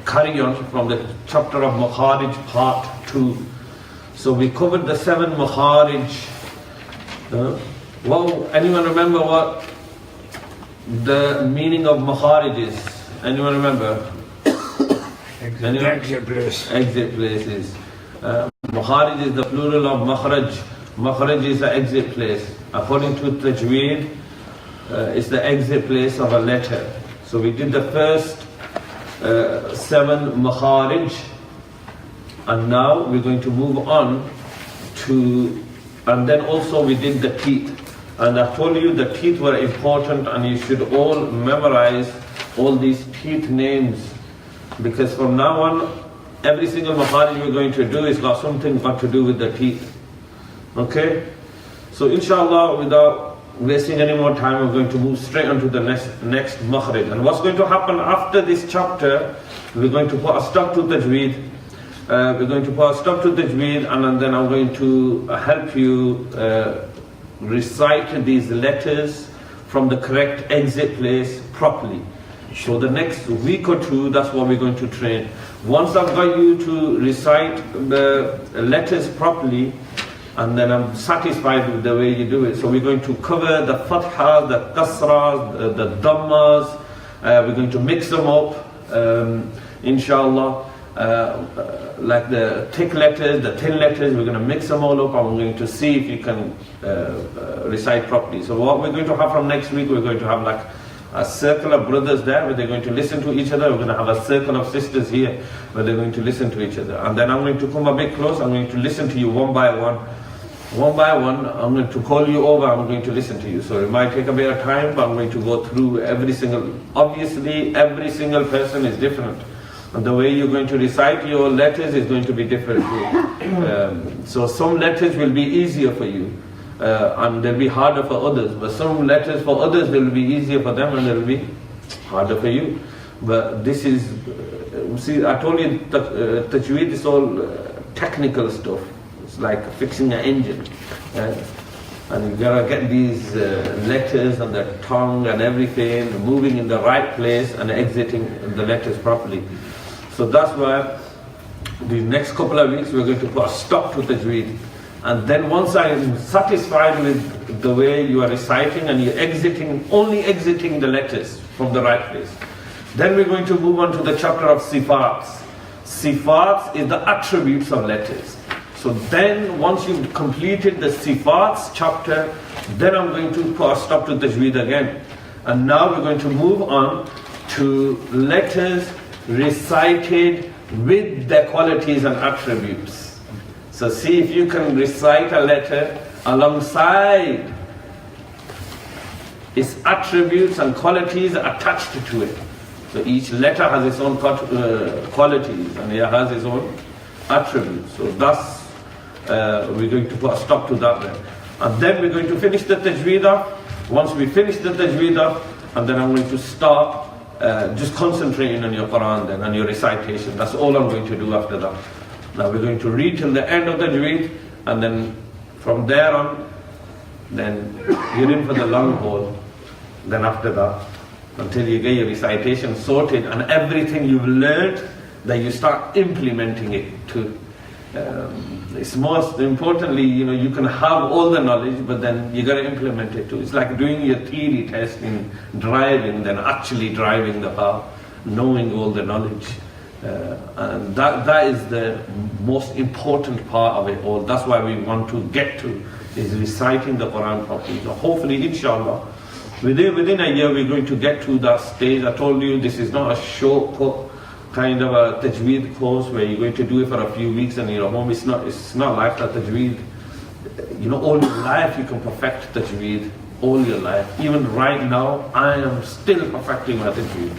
carry on from the chapter of Makharij part 2. So we covered the 7 Makharij. Well, anyone remember what the meaning of Makharij is? Anyone remember? Exit place. Exit places. Makharij is the plural of Makharij. Makharij is the exit place. According to Tajweed, it's the exit place of a letter. So we did the first 7 Makharij, and now we're going to move on to, and then also we did the teeth. And I told you the teeth were important, and you should all memorize all these teeth names, because from now on, every single Makharij we're going to do is got something got to do with the teeth. Okay? So In Shaa Allaah, without wasting any more time, we're going to move straight on to the next Makharij. And what's going to happen after this chapter, we're going to put a stop to Tajweed. We're going to put a stop to Tajweed, and then I'm going to help you recite these letters from the correct exit place properly. So the next week or two, that's what we're going to train. Once I've got you to recite the letters properly, and then I'm satisfied with the way you do it. So we're going to cover the fathas, the kasras, the dhammas. We're going to mix them up, inshallah. Like the thick letters, the thin letters, we're going to mix them all up, and we're going to see if you can recite properly. So what we're going to have from next week, we're going to have like a circle of brothers there where they're going to listen to each other. We're going to have a circle of sisters here where they're going to listen to each other. And then I'm going to come a bit close. I'm going to listen to you one by one. One by one, I'm going to call you over, I'm going to listen to you. So it might take a bit of time, but I'm going to go through every single, obviously every single person is different. And the way you're going to recite your letters is going to be different too. So some letters will be easier for you, and they'll be harder for others. But some letters for others will be easier for them, and they'll be harder for you. But this is, see, I told you, Tajweed is all technical stuff. It's like fixing an engine. And you gotta get these letters and the tongue and everything moving in the right place and exiting the letters properly. So that's why the next couple of weeks we're going to put a stop to Tajweed. And then once I'm satisfied with the way you are reciting and you're exiting, only exiting the letters from the right place, then we're going to move on to the chapter of Sifats. Sifats is the attributes of letters. So then, once you've completed the Sifats chapter, then I'm going to put a stop to Tajweed again. And now we're going to move on to letters recited with their qualities and attributes. So see if you can recite a letter alongside its attributes and qualities attached to it. So each letter has its own qualities and it has its own attributes. So thus, we're going to put a stop to that then. And then we're going to finish the Tajweed off. Once we finish the Tajweed off, and then I'm going to start just concentrating on your Quran then, and your recitation. That's all I'm going to do after that. Now we're going to read till the end of the Tajweed, and then from there on, then you're in for the long haul. Then after that, until you get your recitation sorted, and everything you've learned, that you start implementing it too. It's most importantly, you can have all the knowledge, but then you got to implement it too. It's like doing your theory test in driving, then actually driving the car, knowing all the knowledge. And that is the most important part of it all. That's why we want to get to, is reciting the Quran properly. So hopefully, inshallah, within a year we're going to get to that stage. I told you this is not a shortcut kind of a Tajweed course where you're going to do it for a few weeks and you're home. It's not like that. Tajweed, all your life you can perfect Tajweed, all your life. Even right now, I am still perfecting my Tajweed.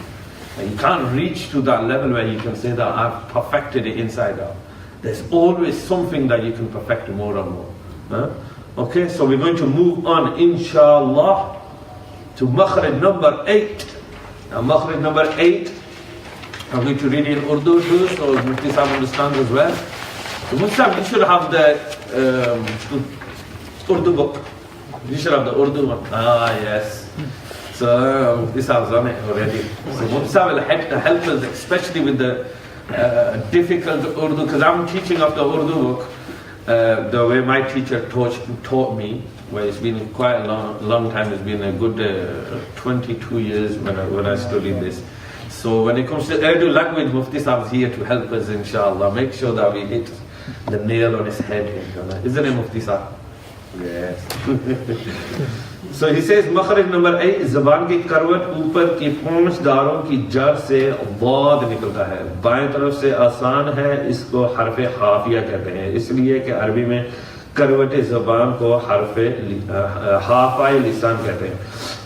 And you can't reach to that level where you can say that I've perfected it inside out. There's always something that you can perfect more and more. Okay, so we're going to move on, In Shaa Allaah, to Makharij number 8. Now Makharij number 8, I'm going to read in Urdu too, so Mufti Sahib understands as well. So Mufti Sahib, you should have the Urdu book. You should have the Urdu one. Ah, yes. So this I've done it already. So Mufti will help us, especially with the difficult Urdu, because I'm teaching of the Urdu book the way my teacher taught me, where it's been quite a long time. It's been a good 22 years when I studied this. So when it comes to Urdu language, Mufti Sahib is here to help us, In Shaa Allaah. Make sure that we hit the nail on his head, isn't it, Mufti Sahib? Yes. So he says, Makharij number 8, ज़बान की करवट ऊपर की पूंछ दारों की जड़ से वाद निकलता है, बाएं तरफ से आसान है, इसको हरफ हाफिया कहते हैं, इसलिए कि अरबी में करवट ज़बान को हरफ हाफाए लिसान कहते हैं.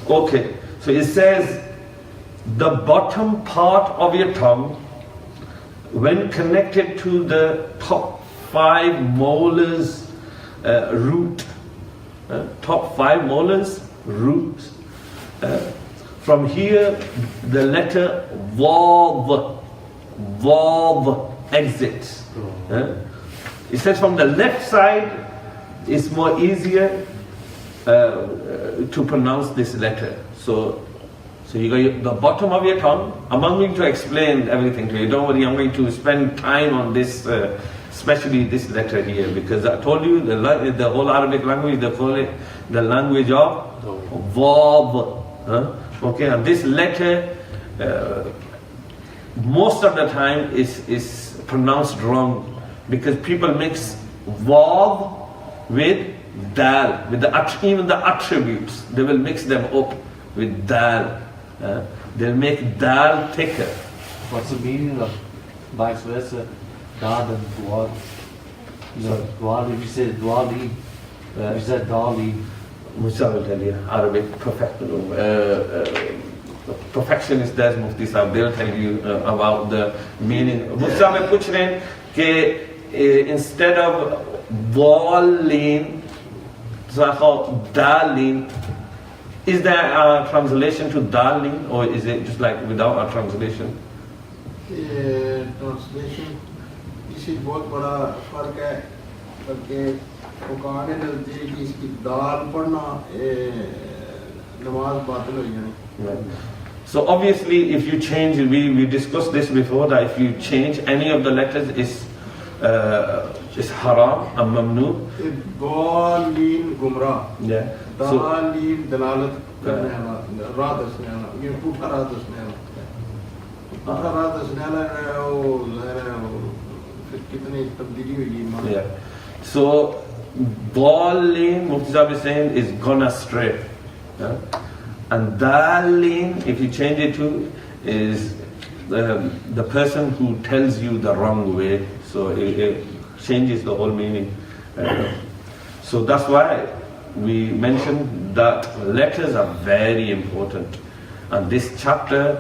Okay, so it says the bottom part of your tongue, when connected to the top 5 molars root, top 5 molars roots, from here the letter vav exits. It says from the left side it's more easier to pronounce this letter. So you got the bottom of your tongue. I'm not going to explain everything to you, don't worry. I'm going to spend time on this, especially this letter here, because I told you the whole Arabic language, they call it the language of Vav. Okay, and this letter most of the time is pronounced wrong, because people mix Vav with Dal, with even the attributes, they will mix them up with Dal. They'll make Dal thicker. What's the meaning of vice versa? Dad and Dwal. Dwal, if you say Dwali, you said Dali. Musa will tell you, Arabic perfectionist does Mufti Sahib, they'll tell you about the meaning. Musa will put in that instead of Dwalin, Dalin. Is there a translation to Dalin, or is it just like without a translation? Translation, इसी बहुत बड़ा फर्क है, क्योंकि फुकाने नज़दीक इसकी दाल पढ़ना नमाज बातिल हो जानी. So obviously, if you change, we discussed this before, that if you change any of the letters, is haram and mamnu. Dalin gumrah. Yeah. Dalin dalalat करने वाला, राह दसने वाला, ये पुठा राह दसने वाला, पुठा राह दसने वाला है वो ज़ाहिर है वो फिर कितनी तब्दीली हुई है. Yeah. So Dalin, Mufti Sahib is saying, is gone astray. Yeah? And Dalin, if you change it to, is the person who tells you the wrong way. So it changes the whole meaning. So that's why we mentioned that letters are very important. And this chapter,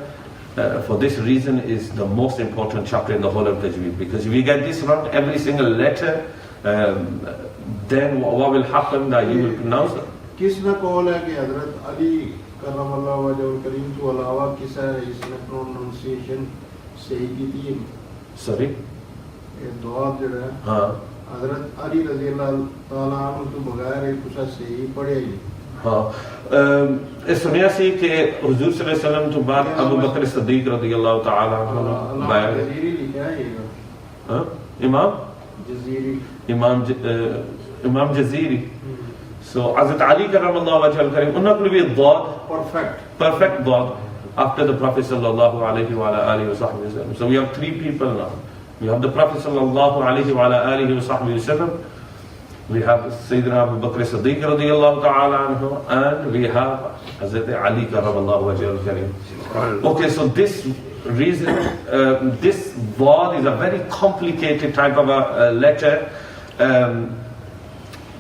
for this reason, is the most important chapter in the whole of Tajweed. Because if you get this wrong, every single letter, then what will happen, that you will pronounce it. किसने call है कि हज़रत अली करमल्लाहु वजहुल करीम के अलावा किसा है इसने pronunciation सही की थी? Sorry? ये दुआ जो है हज़रत अली रज़ी अल्लाह ताला अन्हु तो बगैर एक कुछ सही पढ़े ही. सुनिया सी कि हुजूर सल्लल्लाहु अलैहि वसल्लम के बाद अबू बकर सिद्दीक रज़ियल्लाहु ताला अन्हु बाया जज़ीरी लिखा है ये. इमाम जज़ीरी. इमाम जज़ीरी. So Hazrat Ali karramallahu wajhal karim, unnakul bi dad, perfect dad, after the Prophet sallallahu alaihi wa alihi wa sallam. So we have 3 people now. We have the Prophet sallallahu alaihi wa alihi wa sallam. We have Sayyidina Abu Bakr Siddiq radiyallahu ta'ala anhu, and we have Hazrat Ali karramallahu wajhal karim. Okay, so this reason, this dad is a very complicated type of a letter.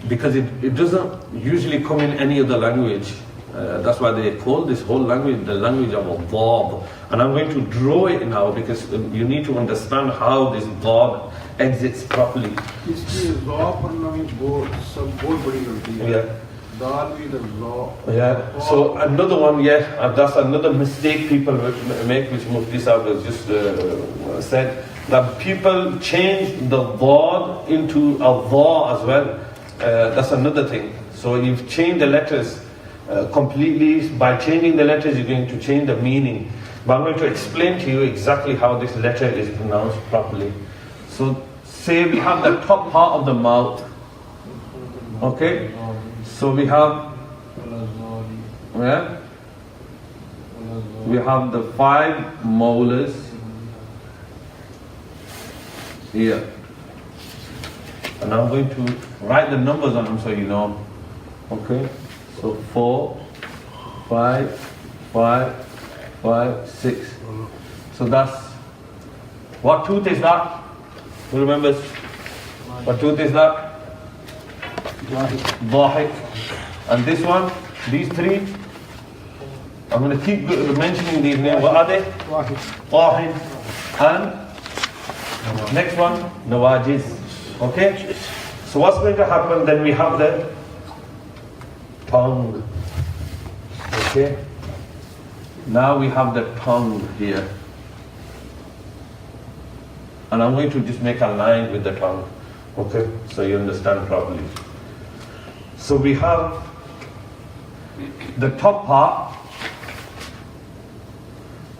Because it doesn't usually come in any other language. That's why they call this whole language the language of a Dad. And I'm going to draw it now, because you need to understand how this Dad exits properly. Yeah. So another one, that's another mistake people make, which Mufti Sahib has just said, that people change the Dad into a Dha as well. That's another thing. So you've changed the letters completely. By changing the letters, you're going to change the meaning. But I'm going to explain to you exactly how this letter is pronounced properly. So, say we have the top part of the mouth. Okay? So we have, yeah? We have the 5 molars here. And I'm going to write the numbers on them so you know. Okay? So 4, 5, 5, 5, 6. So that's, what tooth is that? Who remembers? What tooth is that? Dhahik. And this one, these 3, I'm going to keep mentioning these names. What are they? Wahid. And next one, Nawajiz. Okay? So what's going to happen? Then we have the tongue. Okay? Now we have the tongue here. And I'm going to just make a line with the tongue. Okay? So you understand properly. So we have the top part.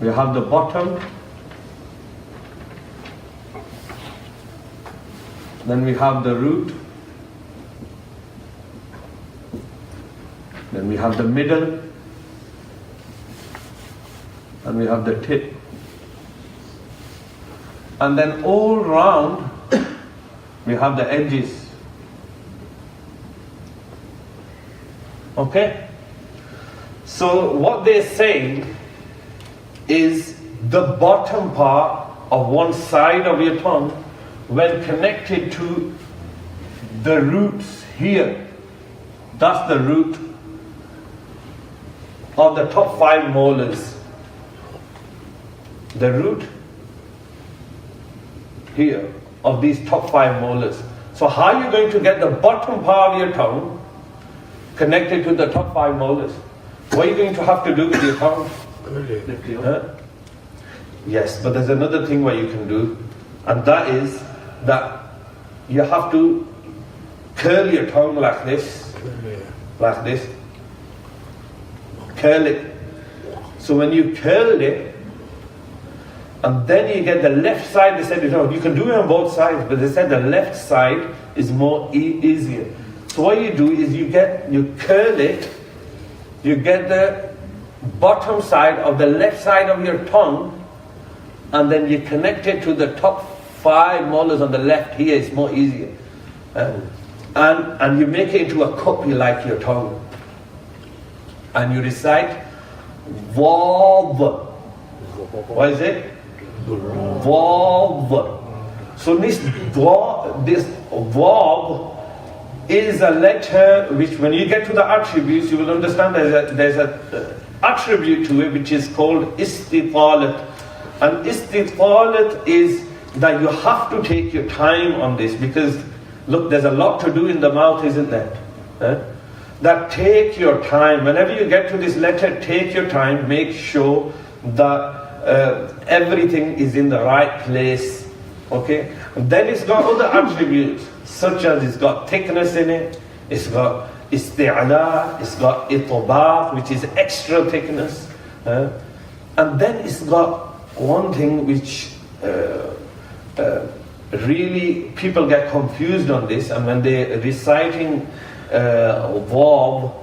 We have the bottom. Then we have the root. Then we have the middle. And we have the tip. And then all round we have the edges. Okay? So what they're saying is the bottom part of one side of your tongue, when connected to the roots here, that's the root of the top 5 molars. The root here of these top 5 molars. So how are you going to get the bottom part of your tongue connected to the top 5 molars? What are you going to have to do with your tongue? Huh? Yes, but there's another thing what you can do, and that is that you have to curl your tongue like this, like this. Curl it. So when you curl it, and then you get the left side, they said, you can do it on both sides, but they said the left side is more easier. So what you do is you curl it, you get the bottom side of the left side of your tongue, and then you connect it to the top 5 molars on the left here. It's more easier. And you make it into a cup you like your tongue. And you recite Vav. What is it? Vav. So this Vav is a letter which, when you get to the attributes, you will understand there's a attribute to it which is called istitalat. And istitalat is that you have to take your time on this, because look, there's a lot to do in the mouth, isn't there? That take your time. Whenever you get to this letter, take your time, make sure that everything is in the right place. Okay? And then it's got other attributes, such as it's got thickness in it, it's got isti'ala, it's got itobaq, which is extra thickness. And then it's got one thing which really people get confused on this, and when they're reciting Vav,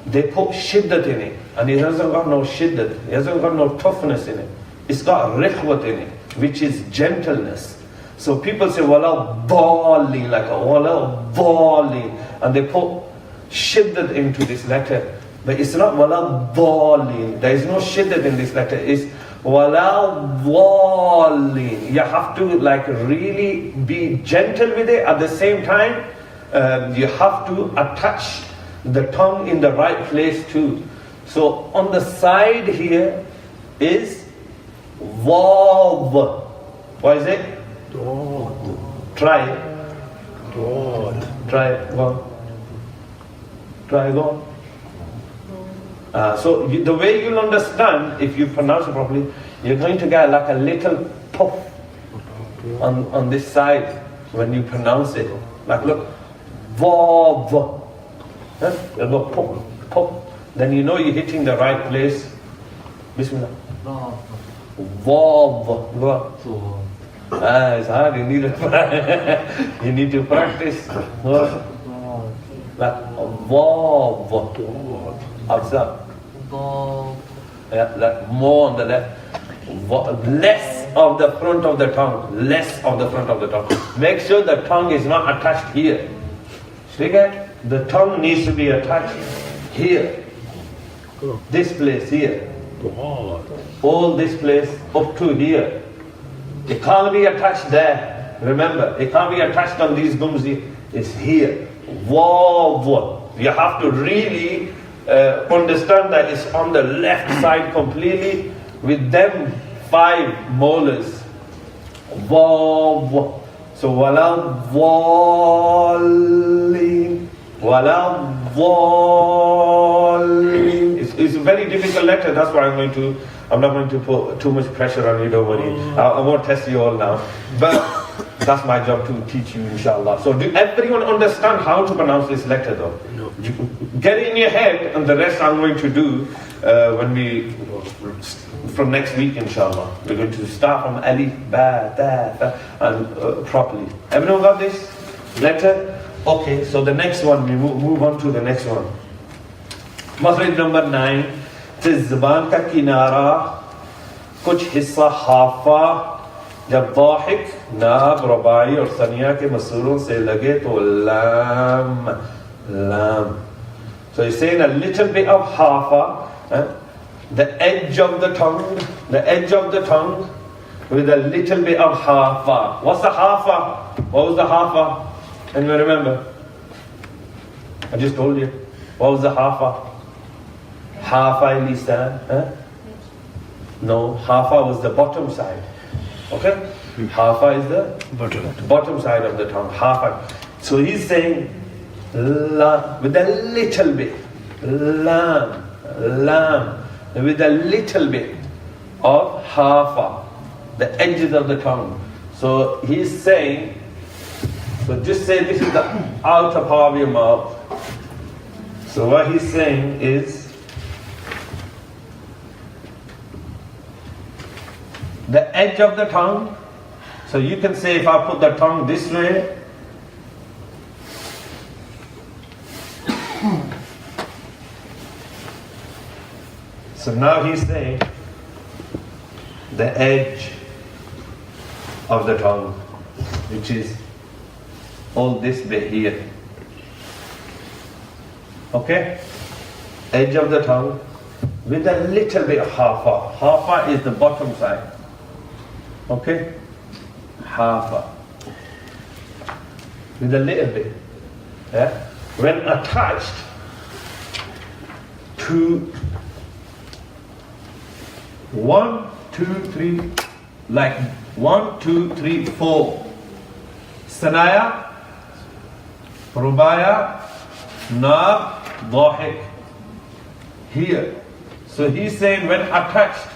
they put shiddat in it, and it hasn't got no shiddat, it hasn't got no toughness in it. It's got rikhwat in it, which is gentleness. So people say wala dali, like a wala dali, and they put shiddat into this letter, but it's not wala dali. There is no shiddat in this letter. It's wala dali. You have to really be gentle with it. At the same time, you have to attach the tongue in the right place too. So on the side here is Vav. What is it? Dod. Try it. Dod. Try it. Go on. Try, go on. So the way you'll understand, if you pronounce it properly, you're going to get like a little puff on this side when you pronounce it. Like look, Vav. You'll go puff, puff. then you know you're hitting the right place. Bismillah. Vav. Vav. Vav. So, It's hard. You need to you need to practice. vav. Vav. Observe. Vav. Yeah, like more on the left. Less of the front of the tongue. Less of the front of the tongue. Make sure the tongue is not attached here. Okay? The tongue needs to be attached here. This place here. All this place up to here. It can't be attached there. Remember, it can't be attached on these gums here. It's here. Wow. You have to really understand that it's on the left side completely with them 5 molars. Wow. So wala wali, wala wali. It's a very difficult letter. That's why I'm not going to put too much pressure on you. Don't worry. I won't test you all now. But that's my job to teach you, inshallah. So do everyone understand how to pronounce this letter, though? No. Get it in your head, and the rest I'm going to do from next week, inshallah. We're going to start from alif, ba, ta, ta, and properly. Everyone got this letter? Okay, so the next one, we move on to the next one. Makharij number 9. Tis zuban ka kinara, kuch hissa hafa, jab dahiq, naab, rubai aur saniya ke masurun se lage to lam, lam. So he's saying a little bit of hafa, the edge of the tongue with a little bit of hafa. What's the hafa? What was the hafa? Anyone remember? I just told you. What was the hafa? Hafa lisan? No, hafa was the bottom side. Okay? Hafa is the bottom side of the tongue. Hafa. So he's saying la with a little bit. Lam. With a little bit of hafa, the edges of the tongue. So he's saying, so just say this is the outer part of your mouth. So what he's saying is, the edge of the tongue. So you can say, if I put the tongue this way, so now he's saying the edge of the tongue, which is all this bit here. Okay? Edge of the tongue with a little bit of hafa. Hafa is the bottom side. Okay? Hafa. With a little bit. Yeah? When attached to 1, 2, 3, like 1, 2, 3, 4. Sanaya, Rubaya, Naab, Dahiq. Here. So he's saying when attached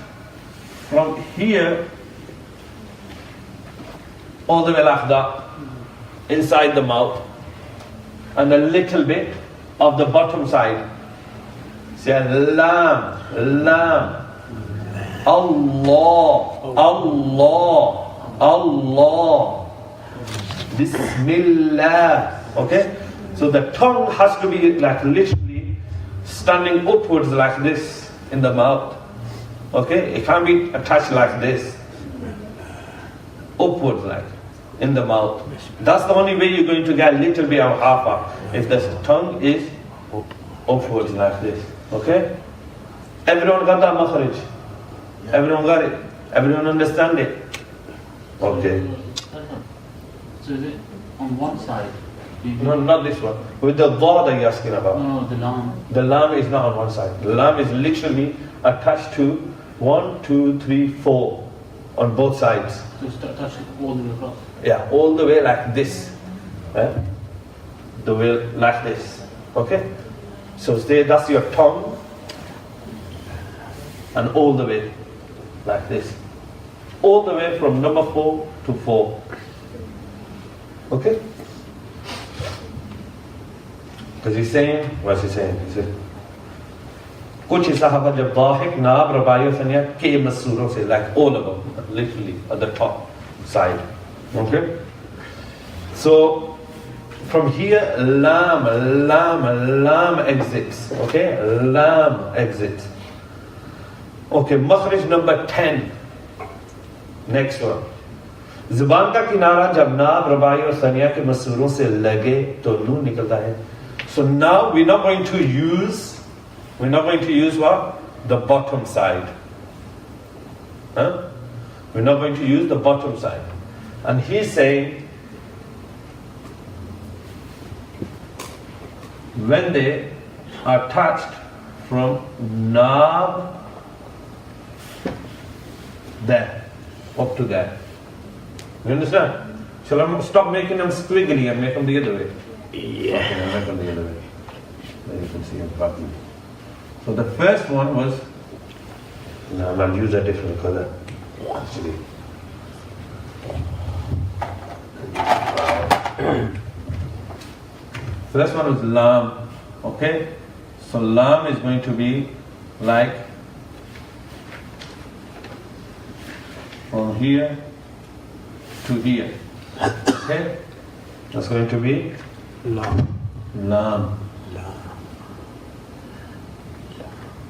from here all the way like that, inside the mouth, and a little bit of the bottom side. Say lam, lam. Allah, Allah, Allah. Bismillah. Okay? So the tongue has to be like literally standing upwards like this in the mouth. Okay? It can't be attached like this. Upwards like in the mouth. That's the only way you're going to get a little bit of hafa. If the tongue is upwards like this. Okay? Everyone got that makharij? Everyone got it? Everyone understand it? Okay. So is it on one side? No, not this one. With the dha that you're asking about. No, the lam. The lam is not on one side. The lam is literally attached to 1, 2, 3, 4 on both sides. So it's touched all the way across. Yeah, all the way like this. The way like this. Okay? So stay, that's your tongue. And all the way like this. All the way from number 4 to 4. Okay? Because he's saying, what's he saying? He said, कुछ सहाबा जब दाहिक नाब रबाई और सनिया के मसूरों से, like all of them, literally at the top side. Okay? So from here lam exits. Okay? Lam exits. Okay, Makharij number 10. Next one. जुबान का किनारा जब नाब रबाई और सनिया के मसूरों से लगे तो नून निकलता है. So now we're not going to use what? The bottom side. Huh? We're not going to use the bottom side. And he's saying when they are touched from nab there up to there. You understand? Shall I stop making them squiggly and make them the other way? Yeah. Okay, I'll make them the other way. Then you can see them properly. So the first one was, now I'll use a different color actually. First one was lam. Okay? So lam is going to be like from here to here. Okay? That's going to be lam. Lam.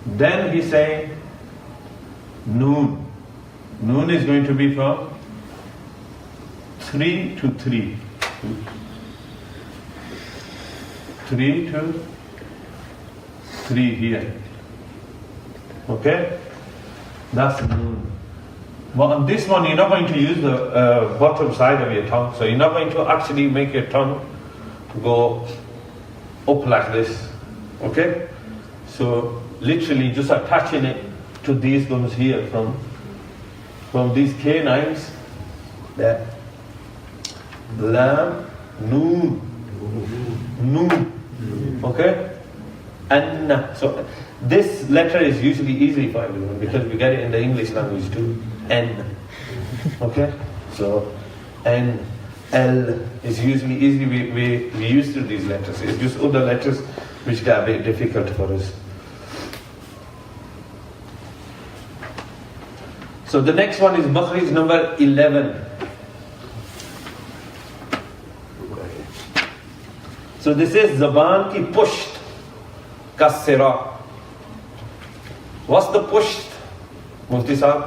Then he's saying noon. Noon is going to be from 3 to 3. 3 to 3 here. Okay? That's noon. Well, on this one, you're not going to use the bottom side of your tongue. So you're not going to actually make your tongue go up like this. Okay? So literally just attaching it to these gums here from these canines. There. Lam, noon. Noon. Okay? Anna. So this letter is usually easy for everyone because we get it in the English language too. N. Okay? So N, L is usually easy. We used to these letters. It's just other letters which get a bit difficult for us. So the next one is Makharij number 11. So this is Zaban ki pusht ka sira. What's the pusht, Mufti Sahib?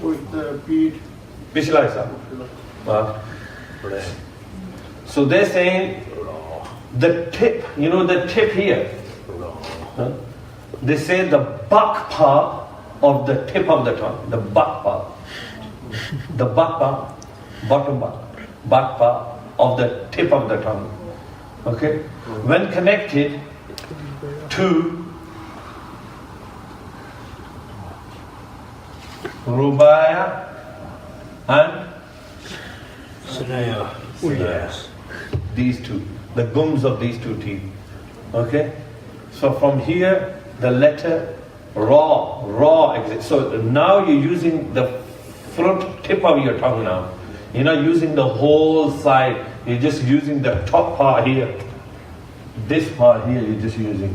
With the beat. Pishla Sahib. So they're saying the tip, you know the tip here. Huh? They say the back part of the tip of the tongue, the back part. The back part, bottom part, back part of the tip of the tongue. Okay? When connected to Rubaya and Yes. these two, the gums of these two teeth. Okay? So from here, the letter Ra exits. So now you're using the front tip of your tongue now. You're not using the whole side. You're just using the top part here. This part here you're just using.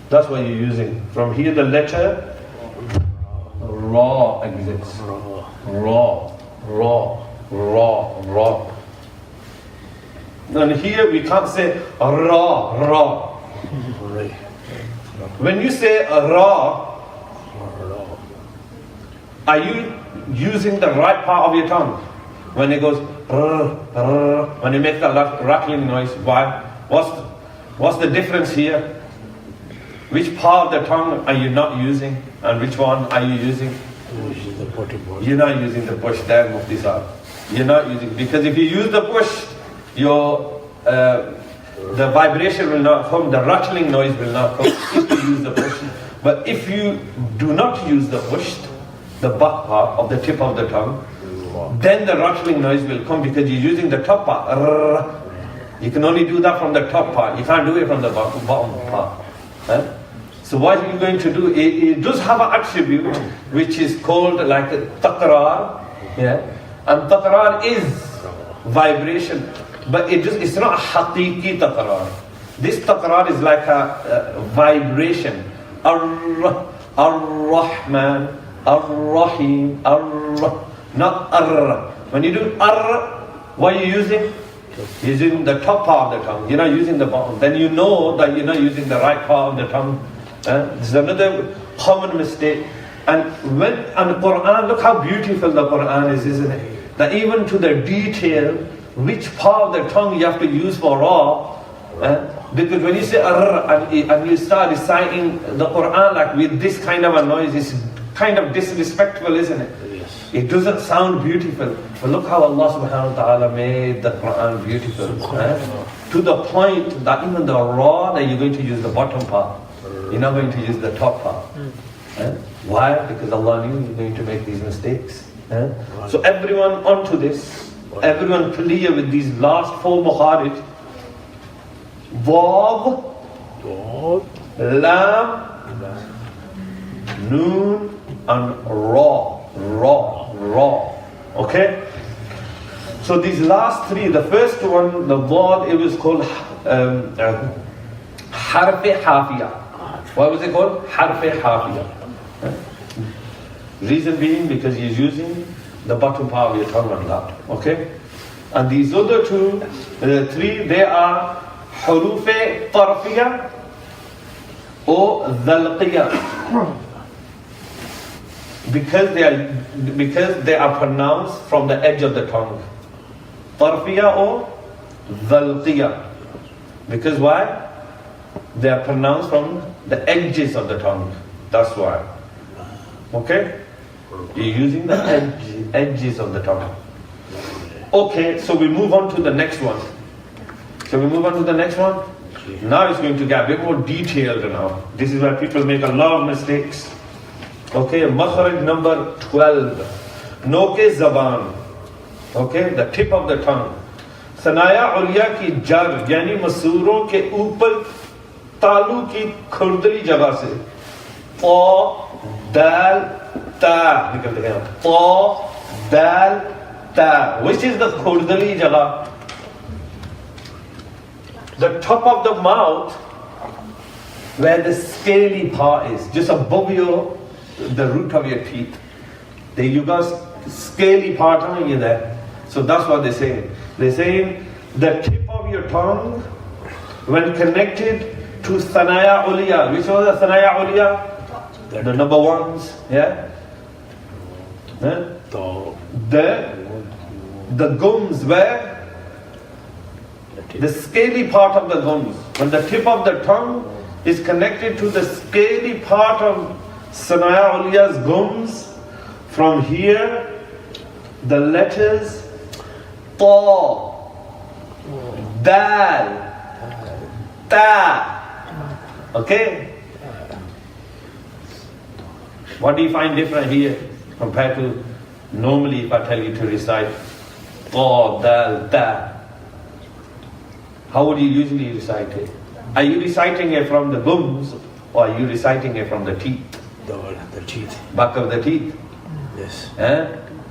That's what you're using. From here the letter Ra exits. Ra. And here we can't say Ra. When you say Ra, are you using the right part of your tongue? When it goes when you make that rattling noise, why? What's the difference here? Which part of the tongue are you not using, and which one are you using? You're not using the push there, Mufti Sahib. You're not using, because if you use the push, the vibration will not come, the rattling noise will not come if you use the push. But if you do not use the push, the back part of the tip of the tongue, then the rattling noise will come because you're using the top part. You can only do that from the top part. You can't do it from the bottom part. Huh? So what are you going to do? It does have an attribute which is called like takrar. Yeah? And takrar is vibration. But it's not a haqiqi takrar. This takrar is like a vibration. Ar-Rahman, Ar-Rahim, not Ar. When you do Ar, what are you using? Using the top part of the tongue. You're not using the bottom. Then you know that you're not using the right part of the tongue. This is another common mistake. And when on the Quran, look how beautiful the Quran is, isn't it? That even to the detail, which part of the tongue you have to use for raw. Because when you say Ar and you start reciting the Quran like with this kind of a noise, it's kind of disrespectful, isn't it? Yes. It doesn't sound beautiful. But look how Allah subhanahu wa ta'ala made the Quran beautiful. To the point that even the raw, that you're going to use the bottom part. You're not going to use the top part. Why? Because Allah knew you're going to make these mistakes. So everyone onto this, everyone clear with these last 4 Makharij. Vav, Lam, Noon, and Ra. Okay? So these last 3, the first one, the Vav, it was called Harf-e Hafiya. What was it called? Harf-e Hafiya. Reason being because he's using the bottom part of your tongue on that. Okay? And these other 2, 3, they are Huruf-e Tarfiya or Dhalqiya. Because they are pronounced from the edge of the tongue. Tarfiya or Dhalqiya. Because why? They are pronounced from the edges of the tongue. That's why. Okay? You're using the edges of the tongue. Okay, so we move on to the next one. Now it's going to get a bit more detailed now. This is where people make a lot of mistakes. Okay, Makharij number 12. Noke Zaban. Okay, the tip of the tongue. Sanaya Ulya ki jar, yani masuron ke upar talu ki khurdali jagah se. Pa, dal, ta. Nikal dekhe. Pa, dal, ta. Which is the khurdali jagah? The top of the mouth, where the scaly part is, just above the root of your teeth. You got scaly part on you there. So that's what they're saying. They're saying the tip of your tongue, when connected to Sanaya Uliya. Which was the Sanaya Uliya? The number 1s, yeah? The gums where? The scaly part of the gums. When the tip of the tongue is connected to the scaly part of Sanaya Uliya's gums, from here, the letters Ta, Dal, Ta. Okay? What do you find different here compared to normally if I tell you to recite Ta, Dal, Ta? How would you usually recite it? Are you reciting it from the gums or are you reciting it from the teeth? The teeth. Back of the teeth? Yes.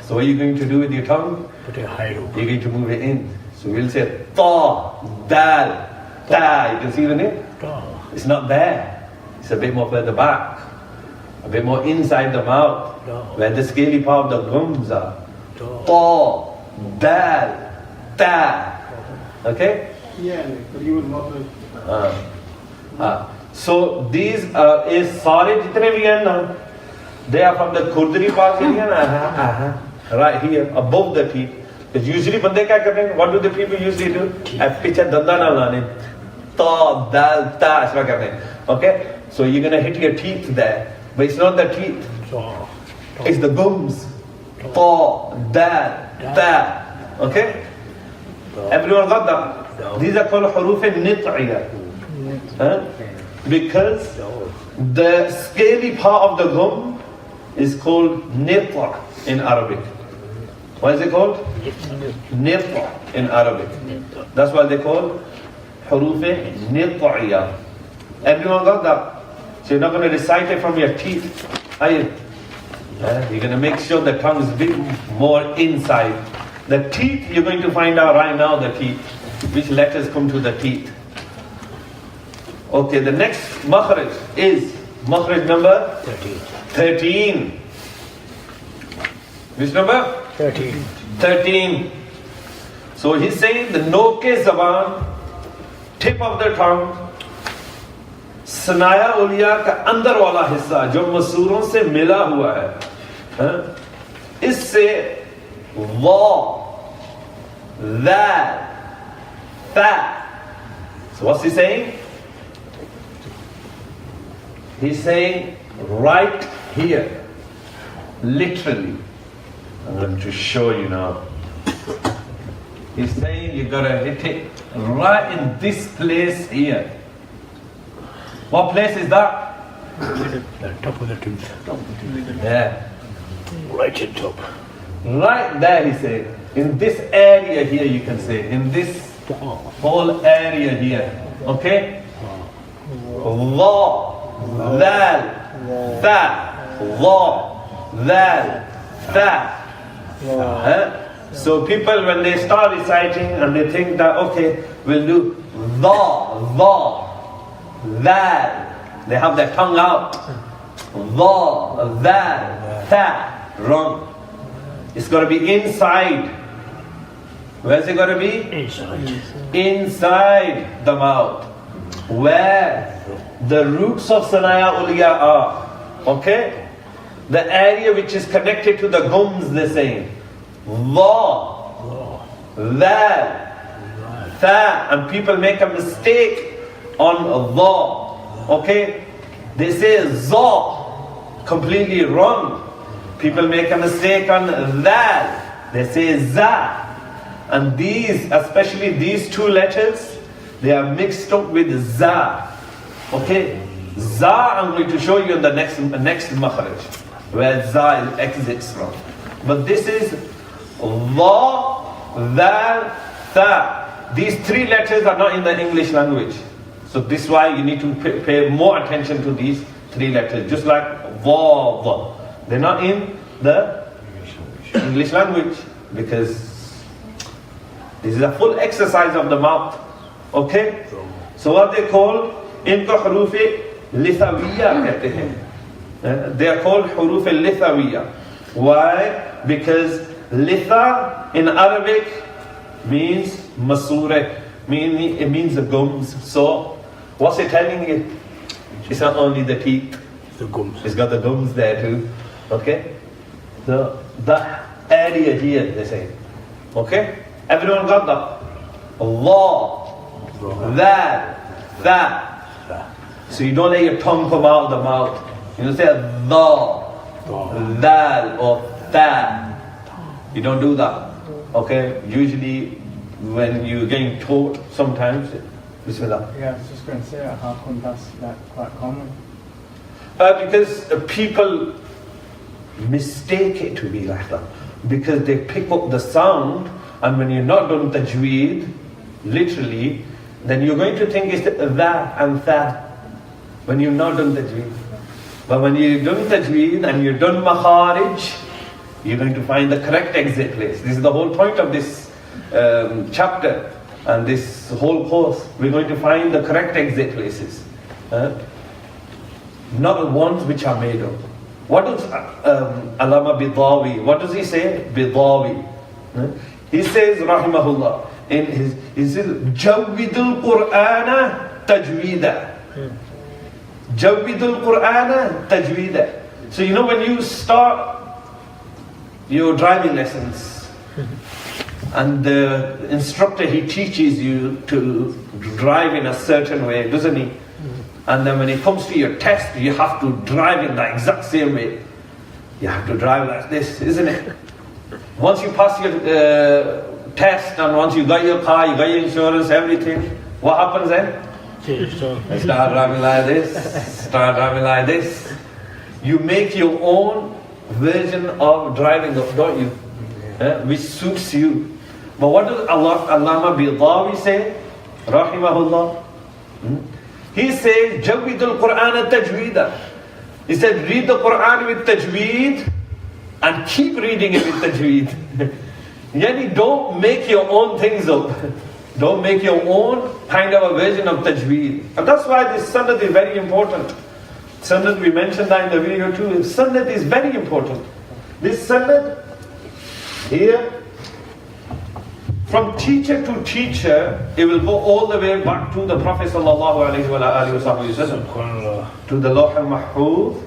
So what are you going to do with your tongue? Put it high up. You're going to move it in. So we'll say Ta, Dal, Ta. You can see the name? It's not there. It's a bit more further back. A bit more inside the mouth. Where the scaly part of the gums are. Ta, Dal, Ta. Okay? Yeah, even more. So these is sare jitne bhi hain na, they are from the khurdri part area na, right here above the teeth. Because usually bande kya karte hain? What do the people usually do? Piche danda na lane, ta, dal, ta, aisa karte hain. Okay, so you're gonna hit your teeth there, but it's not the teeth, it's the gums. Ta, dal, ta. Okay, everyone got that? These are called huruf nit'iyah. Because the scaly part of the gum is called nit'a in Arabic. What is it called? Nit'a in Arabic. That's why they call huruf nit'iyah. Everyone got that? So you're not going to recite it from your teeth, are you? You're going to make sure the tongue is a bit more inside. The teeth, you're going to find out right now the teeth. Which letters come to the teeth? Okay, the next Makharij is Makharij number 13. Which number? 13. So he's saying the noke zaban, tip of the tongue, Sanaya उलिया का अंदर वाला हिस्सा जो मसूरों से मिला हुआ है, इससे that. So what's he saying? He's saying right here, literally. I'm going to show you now. He's saying you gotta hit it right in this place here. What place is that? The top of the tooth. Yeah. Right at top. Right there, he said. In this area here, you can say. In this whole area here. Okay? Dha, Dal, Tha, Dha, Dal, Tha. So people, when they start reciting and they think that, okay, we'll do Dha, Dal. They have their tongue out. Dha, Dal, Tha. Wrong. It's got to be inside. Where's it got to be? Inside. Inside the mouth. Where the roots of Sanaya Uliya are. Okay? The area which is connected to the gums, they're saying. Dha, Dal, Tha. And people make a mistake on Dha. Okay? They say Za. Completely wrong. People make a mistake on Dal. They say Za. And these, especially these two letters, they are mixed up with Za. Okay? Za, I'm going to show you in the next Makharij, where Za exits from. But this is Dha, Dal, Tha. These three letters are not in the English language. So this is why you need to pay more attention to these three letters. Just like Vav. They're not in the English language because this is a full exercise of the mouth. Okay? So what they call, इनको हरूफ लिथाविया कहते हैं. They are called हरूफ लिथाविया. Why? Because litha in Arabic means masure. It means the gums. So what's it telling you? It's not only the teeth. The gums. It's got the gums there too. Okay? So the area here, they say. Okay? Everyone got that? Allah, that. So you don't let your tongue come out of the mouth. You don't say the, that, or that. You don't do that. Okay? Usually when you're getting taught, sometimes, Bismillah. Yeah, I was just going to say, how come that's quite common? Because people mistake it to be like that. Because they pick up the sound, and when you're not done Tajweed, literally, then you're going to think it's that and that. When you're not done Tajweed. But when you're done Tajweed and you're done Makharij, you're going to find the correct exit place. This is the whole point of this chapter and this whole course. We're going to find the correct exit places. Not the ones which are made up. What does Allama Bidawi, what does he say? Bidawi. He says, Rahimahullah, he says, Jawwidul Qur'ana Tajweeda. Jawwidul Qur'ana Tajweeda. So you know when you start your driving lessons and the instructor, he teaches you to drive in a certain way, doesn't he? And then when it comes to your test, you have to drive in the exact same way. You have to drive like this, isn't it? Once you pass your test and once you got your car, you got your insurance, everything, what happens then? You start driving like this, start driving like this. You make your own version of driving, don't you? Which suits you. But what does Allama Bidawi say? Rahimahullah. He says, Jawwidul Qur'ana Tajweeda. He said, read the Qur'an with Tajweed and keep reading it with Tajweed. Yani don't make your own things up. Don't make your own kind of a version of Tajweed. And that's why this Sunnat is very important. Sunnat, we mentioned that in the video too. Sunnat is very important. This Sunnat here, from teacher to teacher, it will go all the way back to the Prophet sallallahu alaihi wasallam, to the Lawh al-Mahfuz,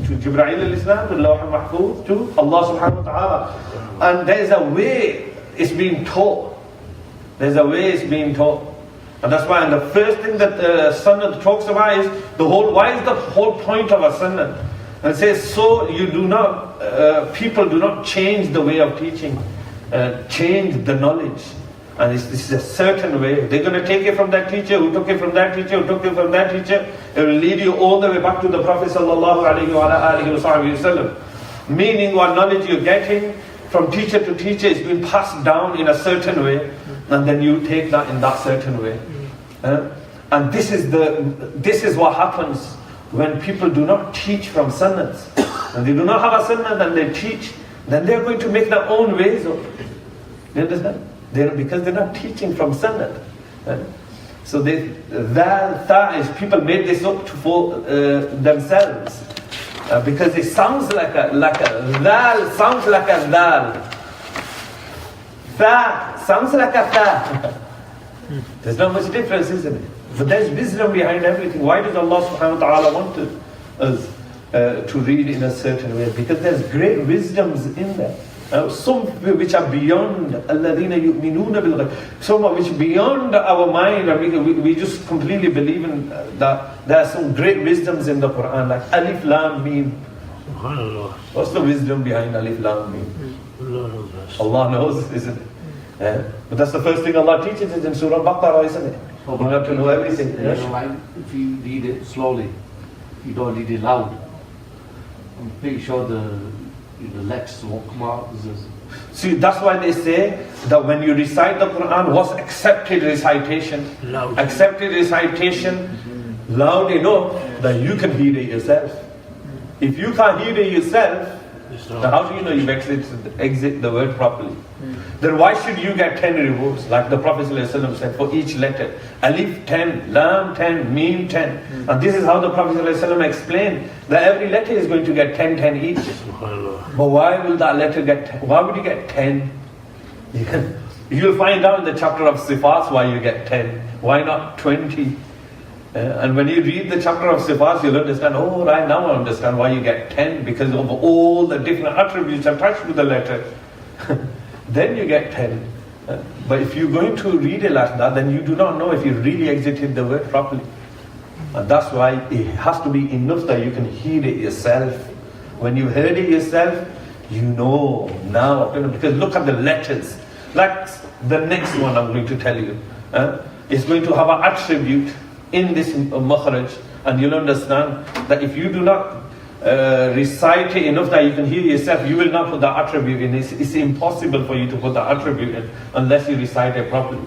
to Jibreel al-Islam, to Lawh al-Mahfuz, to Allah subhanahu wa ta'ala. And there is a way it's being taught. There's a way it's being taught. And that's why, and the first thing that Sunnah talks about is why is the whole point of a Sunnah? And it says, so you do not, people do not change the way of teaching, change the knowledge. And this is a certain way. They're going to take it from that teacher, who took it from that teacher, who took it from that teacher. It will lead you all the way back to the Prophet sallallahu alaihi wasallam. Meaning what knowledge you're getting from teacher to teacher is being passed down in a certain way. And then you take that in that certain way. And this is what happens when people do not teach from Sunnats. When they do not have a Sunnah and they teach, then they're going to make their own ways of it. You understand? Because they're not teaching from Sunnat. So that is, people made this up for themselves. Because it sounds like a dal, sounds like a dal. Tha sounds like a tha. There's not much difference, isn't it? But there's wisdom behind everything. Why does Allah subhanahu wa ta'ala want us to read in a certain way? Because there's great wisdoms in there. Some which are beyond الَّذِينَ يُؤْمِنُونَ بِالْغَيْبِ. Some which beyond our mind, and we just completely believe in that. There are some great wisdoms in the Quran, like Alif Lam Mim. What's the wisdom behind Alif Lam Mim? Allah knows, isn't it? But that's the first thing Allah teaches us in Surah Baqarah, isn't it? You have to know everything. Yes. Like if you read it slowly, you don't read it loud. I'm pretty sure the letters won't come out. See, that's why they say that when you recite the Quran, what's accepted recitation? Loud. Accepted recitation, loud enough that you can hear it yourself. If you can't hear it yourself, then how do you know you've exit the word properly? Then why should you get 10 rewards? Like the Prophet ﷺ said, for each letter. Alif 10, Lam 10, Mim 10. And this is how the Prophet ﷺ explained that every letter is going to get 10 each. But why will that letter get 10? Why would you get 10? You'll find out in the chapter of Sifats why you get 10. Why not 20? And when you read the chapter of Sifats, you'll understand, oh, right now I understand why you get 10, because of all the different attributes attached to the letter. Then you get 10. But if you're going to read it like that, then you do not know if you really exited the word properly. And that's why it has to be enough that you can hear it yourself. When you heard it yourself, you know now. Because look at the letters. Like the next one I'm going to tell you. It's going to have an attribute in this Makharij, and you'll understand that if you do not recite it enough that you can hear yourself, you will not put that attribute in. It's impossible for you to put that attribute in unless you recite it properly.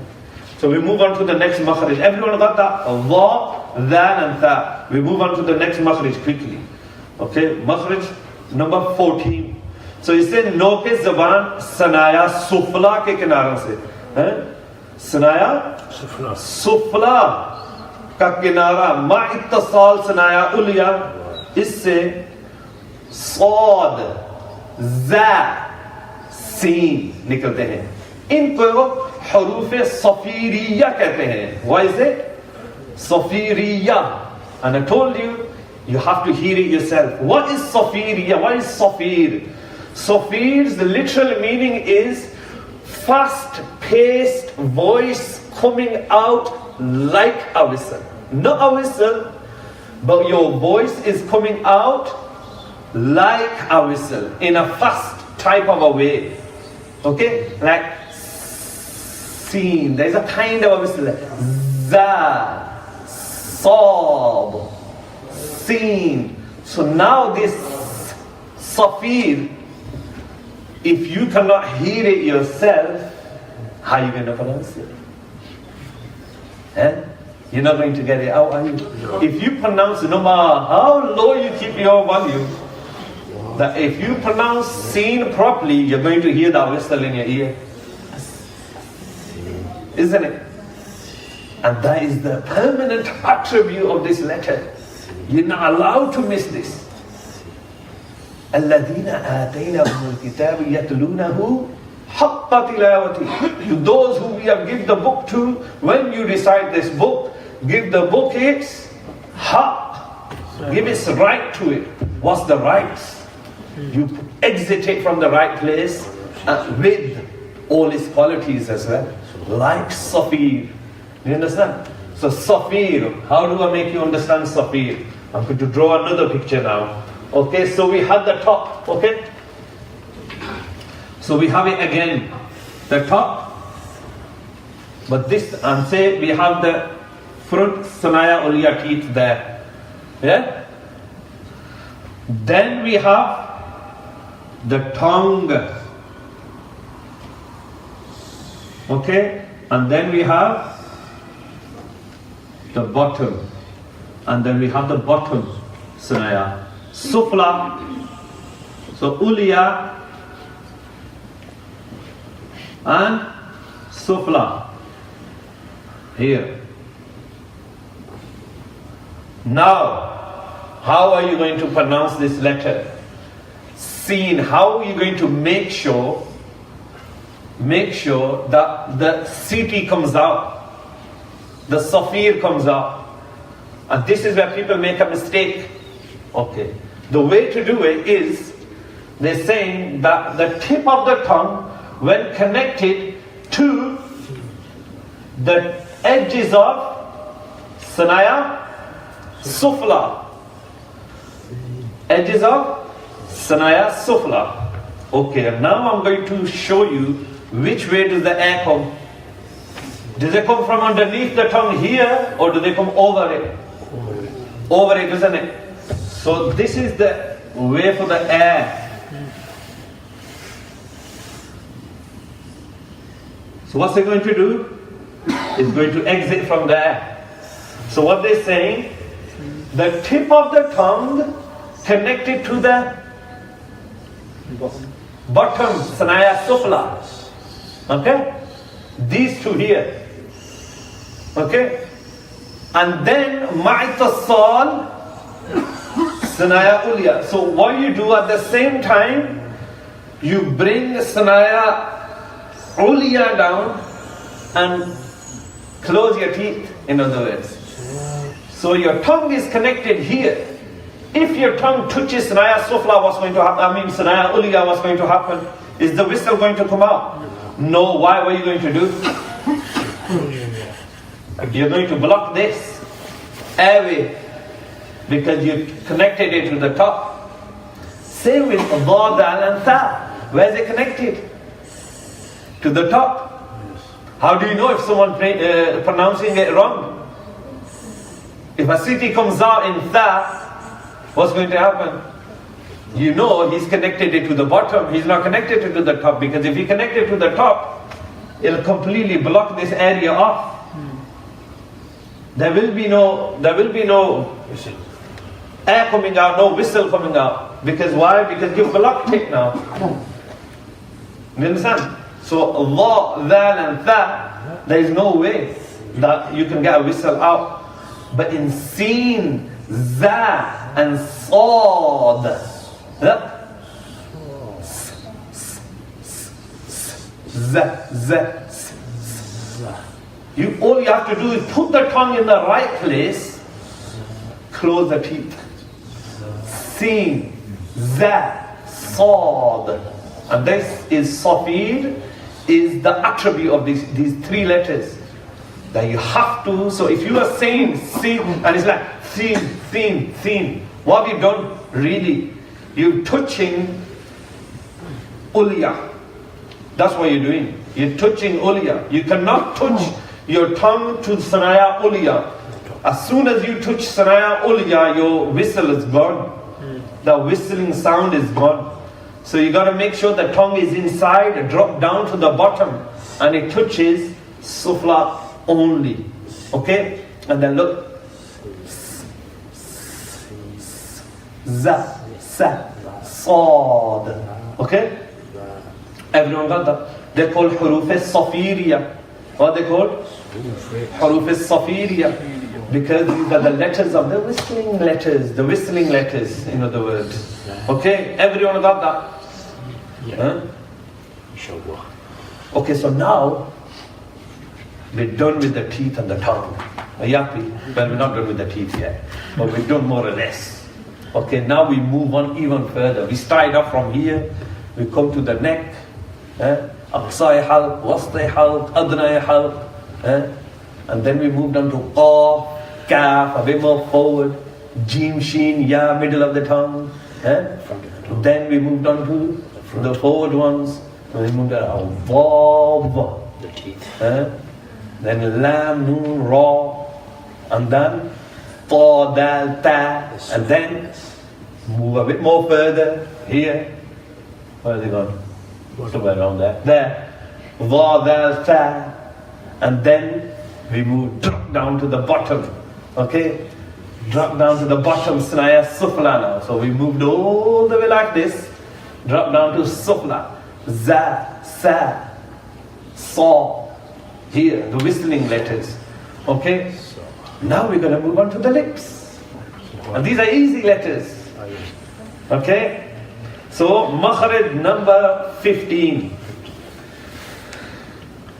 So we move on to the next Makharij. Everyone got that? Allah, Dhan and Tha. We move on to the next Makharij quickly. Okay, Makharij number 14. So it says, No ke zaban sanaya sufla ke kinaran se. Sanaya? Sufla. का किनारा मा इत्तसाल सनाया उलिया, इससे सौद ज़ा scene निकलते हैं. इनको हरूफ सफीरिया कहते हैं. Why is it? Safiriya. And I told you, you have to hear it yourself. What is Safiriya? What is Safir? Safir's the literal meaning is fast-paced voice coming out like a whistle. Not a whistle, but your voice is coming out like a whistle in a fast type of a way. Okay? Like seen. There's a kind of a whistle. Za, sob, seen. So now this Safir, if you cannot hear it yourself, how are you going to pronounce it? You're not going to get it out, are you? No. If you pronounce, no matter how low you keep your volume, that if you pronounce seen properly, you're going to hear that whistle in your ear. Isn't it? And that is the permanent attribute of this letter. You're not allowed to miss this. الَّذِينَ آتَيْنَهُمُ الْكِتَابِ يَتْلُونَهُ حَقَّ تِلَاوَتِهِ. To those who we have given the book to, when you recite this book, give the book its haqq. Give its right to it. What's the rights? You exit it from the right place with all its qualities as well. Like Safir. You understand? So Safir, how do I make you understand Safir? I'm going to draw another picture now. Okay, so we have the top, okay? So we have it again, the top. But this, and say we have the front Sanaya Uliya teeth there. Yeah? Then we have the tongue. Okay? And then we have the bottom. And then we have the bottom Sanaya. Sufla. So Uliya and Sufla. Here. Now, how are you going to pronounce this letter? Seen. How are you going to make sure that the city comes out, the Safir comes out? And this is where people make a mistake. Okay. The way to do it is, they're saying that the tip of the tongue, when connected to the edges of Sanaya Sufla. Edges of Sanaya Sufla. Okay, and now I'm going to show you which way does the air come. Does it come from underneath the tongue here, or do they come over it? Over it, isn't it? So this is the way for the air. So what's it going to do? It's going to exit from there. So what they're saying, the tip of the tongue connected to the bottom Sanaya Sufla. Okay? These two here. Okay? And then Ma'tasal Sanaya Uliya. So what you do at the same time, you bring Sanaya Uliya down and close your teeth, in other words. So your tongue is connected here. If your tongue touches Sanaya Sufla, what's going to happen? Sanaya Uliya, what's going to happen? Is the whistle going to come out? No. Why? What are you going to do? You're going to block this airway because you connected it to the top. Same with Dha, Dal and Tha. Where is it connected? To the top. How do you know if someone pronouncing it wrong? If a city comes out in Tha, what's going to happen? You know he's connected it to the bottom. He's not connected it to the top, because if he connected to the top, it'll completely block this area off. There will be no air coming out, no whistle coming out. Because why? Because you blocked it now. You understand? So Allah, Dhal and Tha, there is no way that you can get a whistle out. But in Seen, Za and Sad, all you have to do is put the tongue in the right place, close the teeth. Seen, Za, Sad. And this is Safir, is the attribute of these three letters. That you have to, so if you are saying Seen, and it's like Seen, what have you done really? You're touching Uliya. That's what you're doing. You're touching Uliya. You cannot touch your tongue to Sanaya Uliya. As soon as you touch Sanaya Uliya, your whistle is gone. The whistling sound is gone. So you got to make sure the tongue is inside, drop down to the bottom, and it touches Sufla only. Okay? And then look. Za, Sa, Sad. Okay? Everyone got that? They're called Huruf Safiriya. What they called? Huruf al-Safiriya. Because these are the letters of the whistling letters, in other words. Okay, everyone got that? Yeah. Inshallah. Okay, so now we're done with the teeth and the tongue. Are you happy? Well, we're not done with the teeth yet, but we're done more or less. Okay, now we move on even further. We started off from here, we come to the neck, Aqsai halq, Wasti halq, Adnai halq, and then we moved on to Qaf, Kaf, a bit more forward, Jim, Sheen, Ya, middle of the tongue. Then we moved on to the forward ones. We moved on to Vav, The teeth. then Lam, Noon, Ra, and then Ta, Dal, Ta, and then move a bit more further here. Where are they gone? Somewhere around there. There. Va, Dal, Ta, and then we move drop down to the bottom. Okay? Drop down to the bottom, Snaya Sufla now. So we moved all the way like this, drop down to Sufla. Za, Sa, Sa. Here, the whistling letters. Okay? Now we're going to move on to the lips. And these are easy letters. Okay? So, Makharij number 15.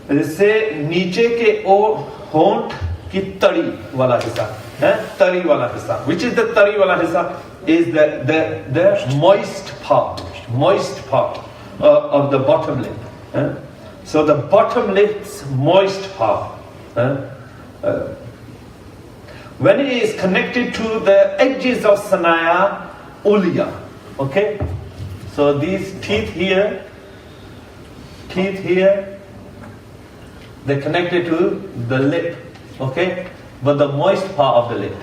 Jisse niche ke hont ki tari wala hissa. Tari wala hissa. Which is the tari wala hissa? Is the moist part of the bottom lip. So the bottom lip's moist part. When it is connected to the edges of Sanaya Uliya. Okay? So these teeth here, they're connected to the lip. Okay? But the moist part of the lip.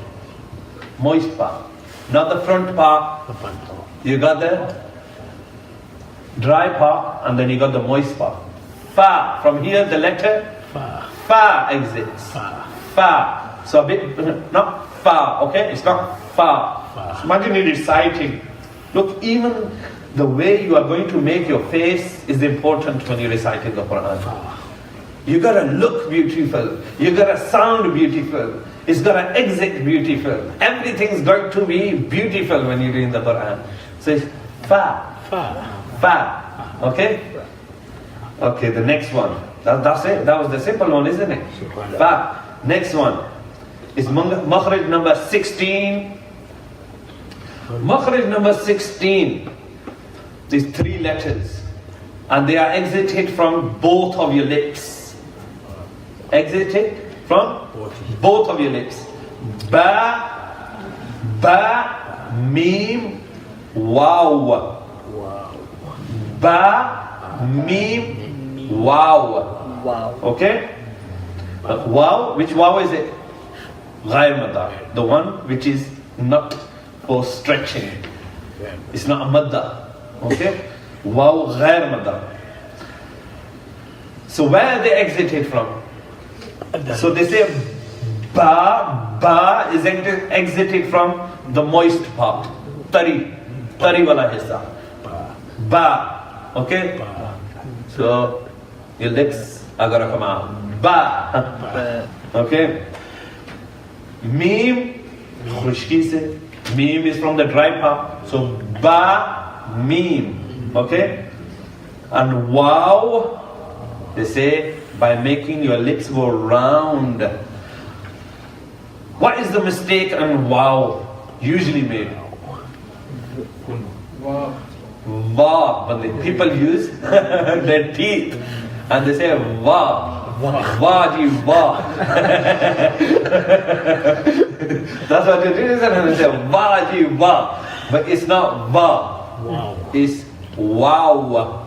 Moist part. Not the front part. You got the dry part and then you got the moist part. Fa. From here the letter Fa exits. Fa. So a bit, not Fa, okay? It's not Fa. Imagine you reciting. Look, even the way you are going to make your face is important when you're reciting the Quran. You gotta look beautiful. You gotta sound beautiful. It's gotta exit beautiful. Everything's going to be beautiful when you're doing the Quran. So it's Fa. Okay? Okay, the next one. That's it. That was the simple one, isn't it? Fa. Next one is Makharij number 16. Makharij number 16. These three letters. And they are exited from both of your lips. Exited from both of your lips. Ba, Mim, Waw. Ba, Mim, Waw. Okay? Waw, which waw is it? Ghair madda. The one which is not for stretching. It's not a madda. Okay? Waw ghair madda. So where are they exited from? So they say ba is exited from the moist part. Tari wala hissa. Ba. Okay? So your lips are gonna come out. Ba. Okay? Mim, khushki se. Mim is from the dry part. So ba, mim. Okay? And wow, they say by making your lips go round. What is the mistake on wow usually made? Wow. But the people use their teeth and they say wow. Wow, ji wow. That's what it is, and they say wow, ji wow. But it's not wow. It's wow.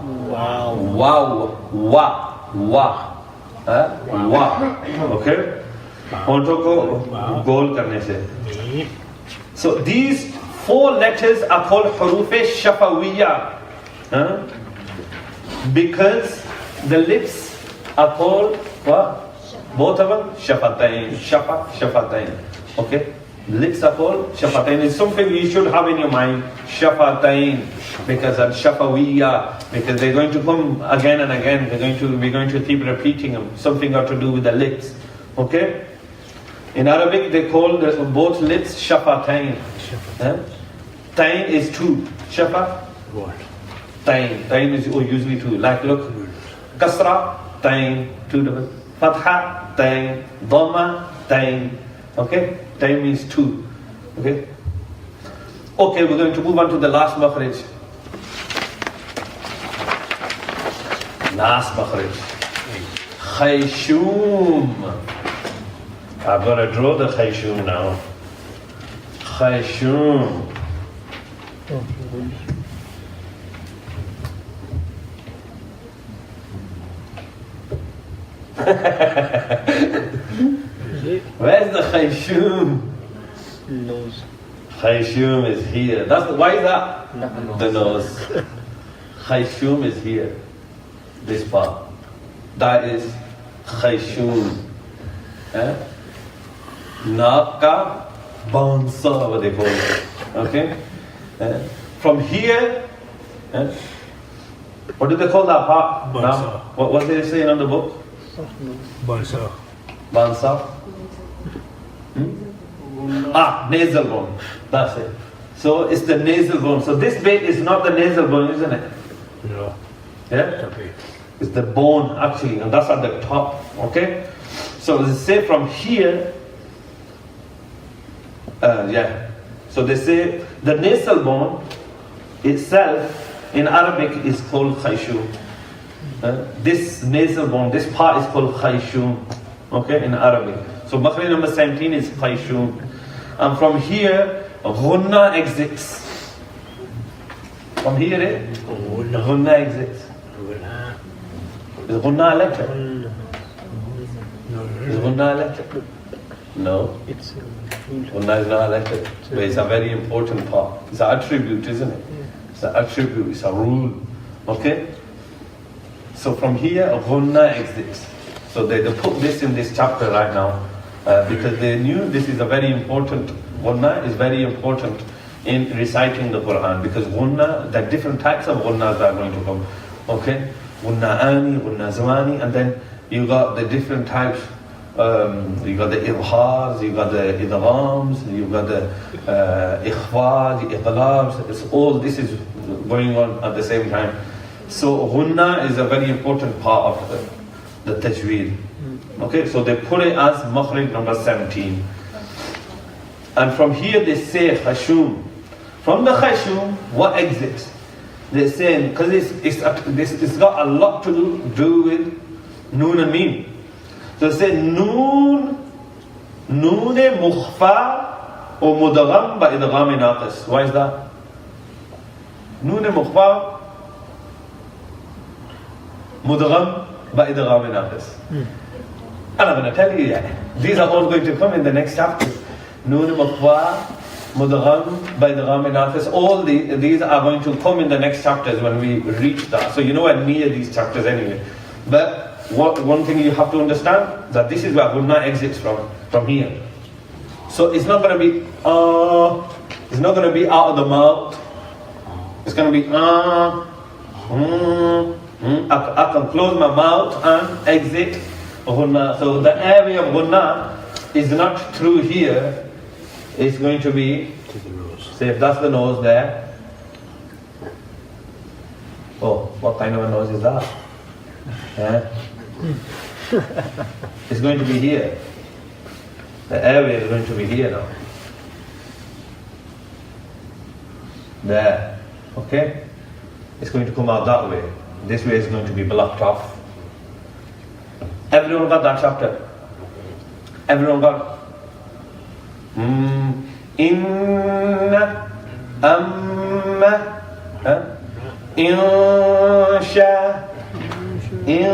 Wow. Okay? Hontho ko goal karne se. So these four letters are called huruf-e-shafawiyya. Because the lips are called what? Both of them? Shafatayn. Shafatayn. Okay? Lips are called shafatain. It's something you should have in your mind. Shafatain, because of shafawiyya, because they're going to come again and again. We're going to keep repeating them. Something got to do with the lips. Okay? In Arabic, they call both lips shafatain. Tain is two. Shafa? What? Tain. Tain is usually two. Like look, kasra, tain, two double. Fatha, tain. Dhamma, tain. Okay? Tain means two. Okay? Okay, we're going to move on to the last makharij. Last makharij. Khayshum. I'm going to draw the khayshum now. Khayshum. Where's the khayshum? Nose. Khayshum is here. Why is that? The nose. Khayshum is here. This part. That is khayshum. Naka bansa, what they call it. Okay? From here, what do they call that part? Bansa. What did they say in the book? Bansa. Bansa? Nasal bone. That's it. So it's the nasal bone. So this bit is not the nasal bone, isn't it? No. Yeah? Okay. It's the bone actually, and that's at the top. Okay? So they say from here, so they say the nasal bone itself in Arabic is called khayshum. This nasal bone, this part is called khayshum. Okay, in Arabic. So makharij number 17 is khayshum. And from here, ghunna exits. From here, ghunna exits. Is ghunna a letter? Is ghunna a letter? No. It's Ghunna is not a letter. But it's a very important part. It's an attribute, isn't it? It's an attribute, it's a rule. Okay? So from here, ghunna exits. So they put this in this chapter right now because they knew this is a very important, ghunna is very important in reciting the Quran, because ghunna, there are different types of ghunnas that are going to come. Okay? Ghunna ani, ghunna zamani, and then you got the different types. You got the idhars, you got the idghams, you got the ikhfa, the iqlabs. It's all this is going on at the same time. So ghunna is a very important part of the Tajweed. Okay, so they put it as makharij number 17. And from here they say khayshum. From the khayshum, what exits? They say, because it's got a lot to do with noon and mim. So they say noon mukhfa or mudgham ba idgham naqis. Why is that? Noon mukhfa mudgham ba idgham naqis. And I'm going to tell you that these are all going to come in the next chapter. Noon mukhfa mudgham ba idgham naqis. All these are going to come in the next chapters when we reach that. So you know I'm near these chapters anyway. But one thing you have to understand, that this is where ghunna exits from here. So it's not going to be it's not going to be out of the mouth. It's going to be I can close my mouth and exit ghunna. So the area of ghunna is not through here. It's going to be To the nose. say if that's the nose there. Oh, what kind of a nose is that? It's going to be here. The area is going to be here now. There. Okay? It's going to come out that way. This way is going to be blocked off. Everyone got that chapter? Everyone got? Inna amma In Shaa min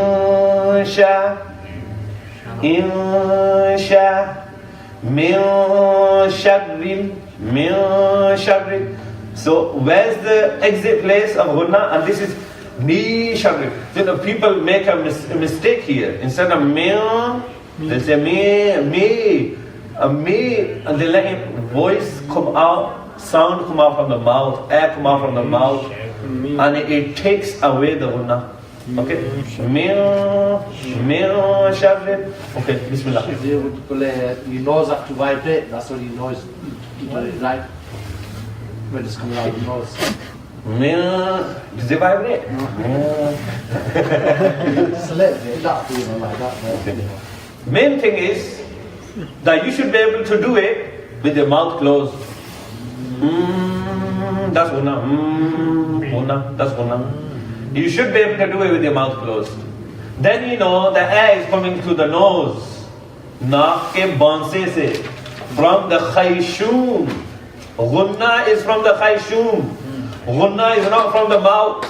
sharri. So where's the exit place of ghunna? And this is mi sharri. You know, people make a mistake here. Instead of min, they say me. a male, and they let him voice come out, sound come out from the mouth, air come out from the mouth, and it takes away the ghunna. Okay? Okay, bismillah. Your nose have to vibrate, that's what your nose, right? When it's coming out of your nose. Does it vibrate? It's a little bit, not feeling like that. Main thing is that you should be able to do it with your mouth closed. That's ghunna. That's ghunna. You should be able to do it with your mouth closed. Then you know the air is coming through the nose. Naak ke banse se. From the khayshum. Ghunna is from the khayshum. Ghunna is not from the mouth.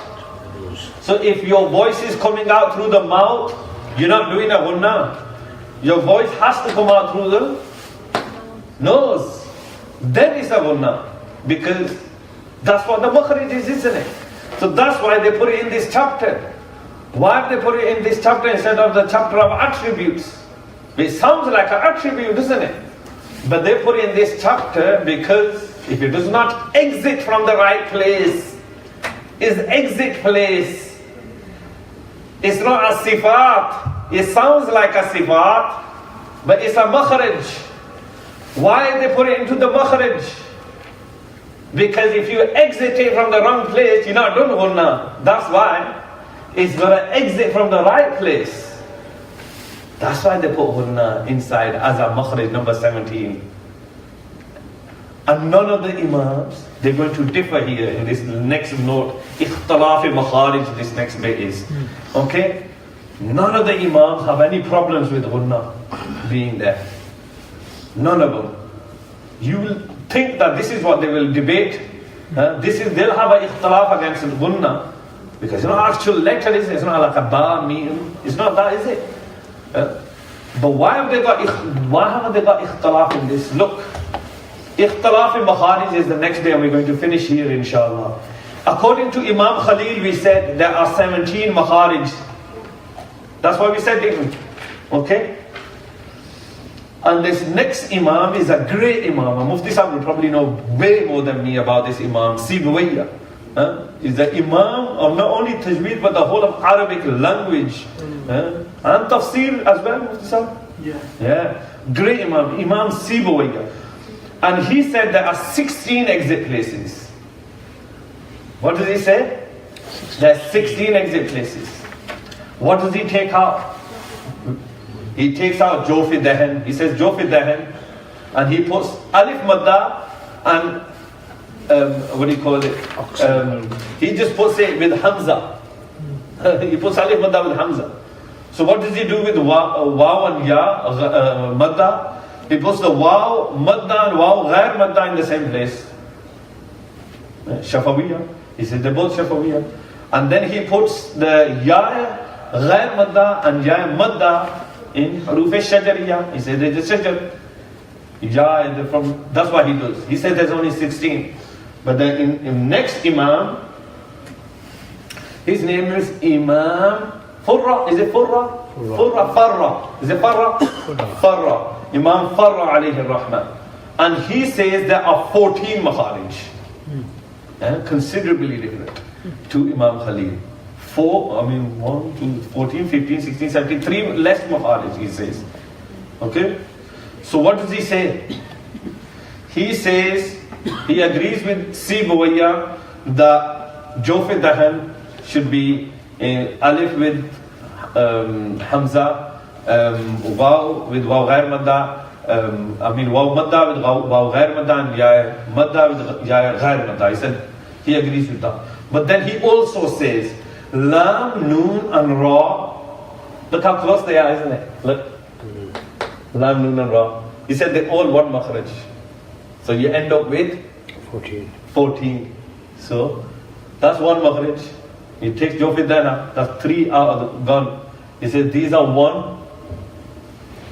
So if your voice is coming out through the mouth, you're not doing a ghunna. Your voice has to come out through the nose. Then it's a ghunna. Because that's what the makharij is, isn't it? So that's why they put it in this chapter. Why have they put it in this chapter instead of the chapter of attributes? It sounds like an attribute, doesn't it? But they put it in this chapter because if it does not exit from the right place, is exit place. It's not a sifat. It sounds like a sifat, but it's a makharij. Why they put it into the makharij? Because if you exit it from the wrong place, you're not doing ghunna. That's why. It's got to exit from the right place. That's why they put ghunna inside as a makharij number 17. And none of the imams, they're going to differ here in this next note. Ikhtilaf makharij, this next bit is. Okay? None of the imams have any problems with ghunna being there. None of them. You will think that this is what they will debate. They'll have an ikhtilaf against ghunna. Because it's not actual letter, is it? It's not like a ba, mim. It's not that, is it? But why haven't they got ikhtilaf in this? Look, ikhtilaf in makharij is the next day, and we're going to finish here, In Shaa Allaah. According to Imam Khalil, we said there are 17 makharij. That's why we said it. Okay? And this next Imam is a great Imam. Mufti Sahib will probably know way more than me about this Imam. Sibawayya. Is the Imam of not only Tajweed but the whole of Arabic language. And Tafsir as well, Mufti Sahib? Yeah. Great Imam. Imam Sibawayya. And he said there are 16 exit places. What does he say? There are 16 exit places. What does he take out? He takes out Jofi Dahan. He says Jofi Dahan, and he puts Alif Madda and what do you call it? He just puts it with Hamza. He puts Alif Madda with Hamza. So what does he do with Waw and Ya Madda? He puts the Waw Madda and Waw Ghair Madda in the same place. Shafawiyya. He says they're both Shafawiyya. And then he puts the Ya Ghair Madda and Ya Madda in Huruf Shajariyah. He says there's a Shajar. Ya, that's what he does. He says there's only 16. But then in next Imam, his name is Imam Furra. Is it Furra? Farra. Is it Farra? Farra. Imam Farra alayhi rahman. And he says there are 14 makharij. Considerably different to Imam Khalil. 1, 2, 14, 15, 16, 17, 3 less makharij, he says. Okay? So what does he say? He says, he agrees with Sibawayya that Jofi Dahan should be Alif with Hamza, Waw with Waw Ghair Madda, Waw Madda with Waw Ghair Madda, and Ya Madda with Ya Ghair Madda. He said, he agrees with that. But then he also says, Lam, Noon and Ra. Look how close they are, isn't it? Look. Lam, Noon and Ra. He said they all one makharaj. So you end up with 14. So that's one makharaj. He takes Jofi Dana, that's 3 out of the gun. He said these are 1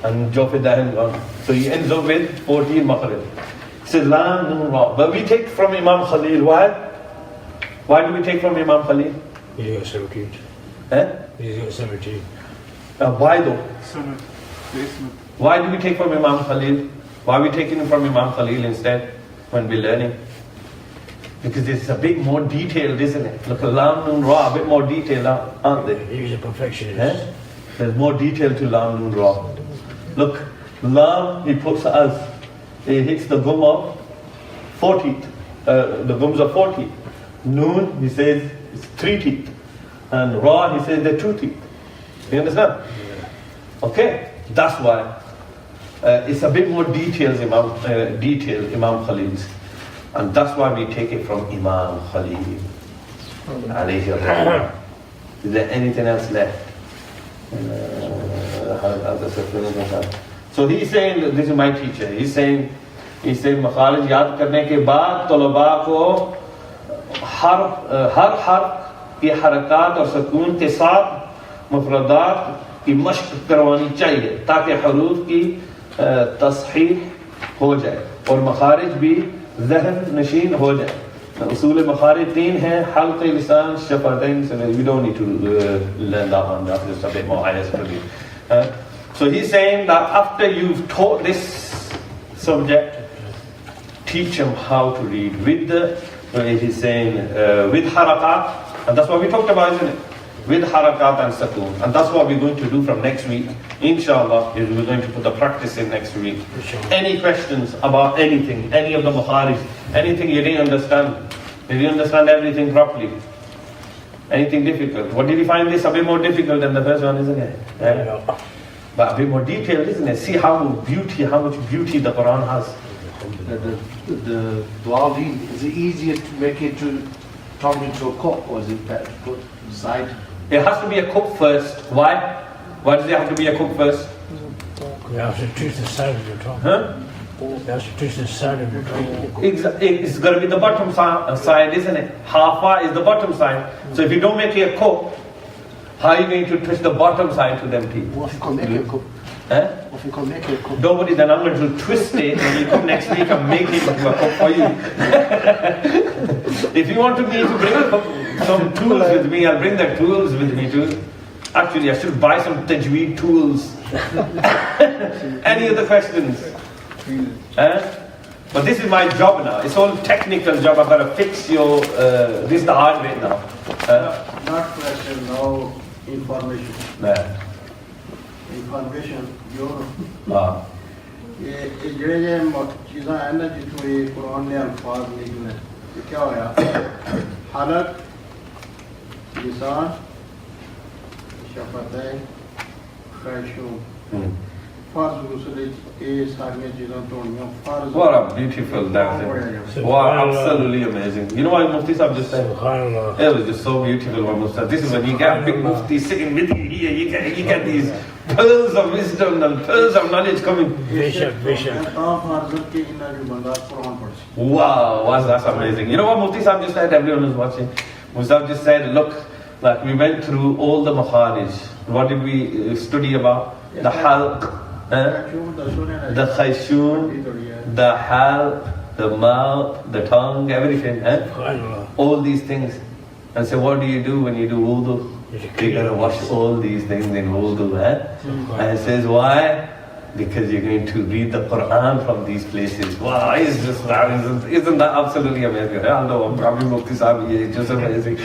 and Jofi Dana gone. So he ends up with 14 makharaj. He says Lam, Noon, Ra. But we take from Imam Khalil. Why? Why do we take from Imam Khalil? He's got 17. He's got 17. Why though? Why do we take from Imam Khalil? Why are we taking it from Imam Khalil instead when we're learning? Because it's a bit more detailed, isn't it? Look, Lam Nun Ra, a bit more detailed, aren't they? He was a perfectionist. There's more detail to Lam Nun Ra. Look, Lam, he puts as, he hits the gum of 4 teeth. The gums are 4 teeth. Noon, he says, it's 3 teeth. And Ra, he says, they're 2 teeth. You understand? Okay, that's why. It's a bit more detailed, Imam Khalil's. And that's why we take it from Imam Khalil. Alayhi rahmah. Is there anything else left? So he's saying, this is my teacher, he's saying Makharij याद करने के बाद तलबा को हर हर्फ की हरकत और सुकून के साथ मुफरदात की मश्क करवानी चाहिए ताकि हरूफ की तस्हीह हो जाए और मखारिज भी ज़हन नशीन हो जाए. उसूल मखारिज 3 हैं, हल्क़ लिसान शफ़तैन. So we don't need to learn that one, that's just a bit more higher study. So he's saying that after you've taught this subject, teach them how to read with he's saying with harakat, and that's what we talked about, isn't it? With harakat and sakoon. And that's what we're going to do from next week. In Shaa Allaah, we're going to put the practice in next week. Any questions about anything, any of the Makharij, anything you didn't understand? Did you understand everything properly? Anything difficult? What did you find this a bit more difficult than the first one, isn't it? Yeah. But a bit more detailed, isn't it? See how much beauty the Quran has. The dua, is it easier to make it turn into a cup, or is it better to put aside? It has to be a cup first. Why? Why does it have to be a cup first? You have to twist the side of your tongue. Huh? You have to twist the side of your tongue. It's got to be the bottom side, isn't it? Hafa is the bottom side. So if you don't make it a cup, how are you going to twist the bottom side to them people? What if you can't make it a cup? Huh? What if you can't make it a cup? Nobody, then I'm going to twist it and you come next week and make it into a cup for you. If you want me to bring some tools with me, I'll bring the tools with me too. Actually, I should buy some Tajweed tools. Any other questions? But this is my job now. It's all technical job. I've got to fix your, this is the hard bit now. Not question, now information. Yeah. Information, your Ah. ये चीज़ां हैं ना जिसमें ये कुरान ने अल्फाज निकले, ये क्या होया? हलक, लिसान, शफ़तैन, खैशूम. फर्ज गुस्ले ये सारी चीज़ां तोड़नियां फर्ज. What a beautiful that thing. Wow, absolutely amazing. You know what Mufti Sahib just said? Subhanallah. It was just so beautiful what Mufti Sahib. This is when you get a big Mufti sitting with you here, you get these pearls of wisdom and pearls of knowledge coming. Bishop. Wow, that's amazing. You know what Mufti Sahib just said? Everyone who's watching. Mufti Sahib just said, look, like we went through all the Makharij. What did we study about? The halq, the khayshun, the halq, the mouth, the tongue, everything. Subhanallah. All these things. And so what do you do when you do wudu? You're going to wash all these things in wudu. And it says, why? Because you're going to read the Quran from these places. Wow, isn't that absolutely amazing? I know, I'm probably Mufti Sahib, it's just amazing.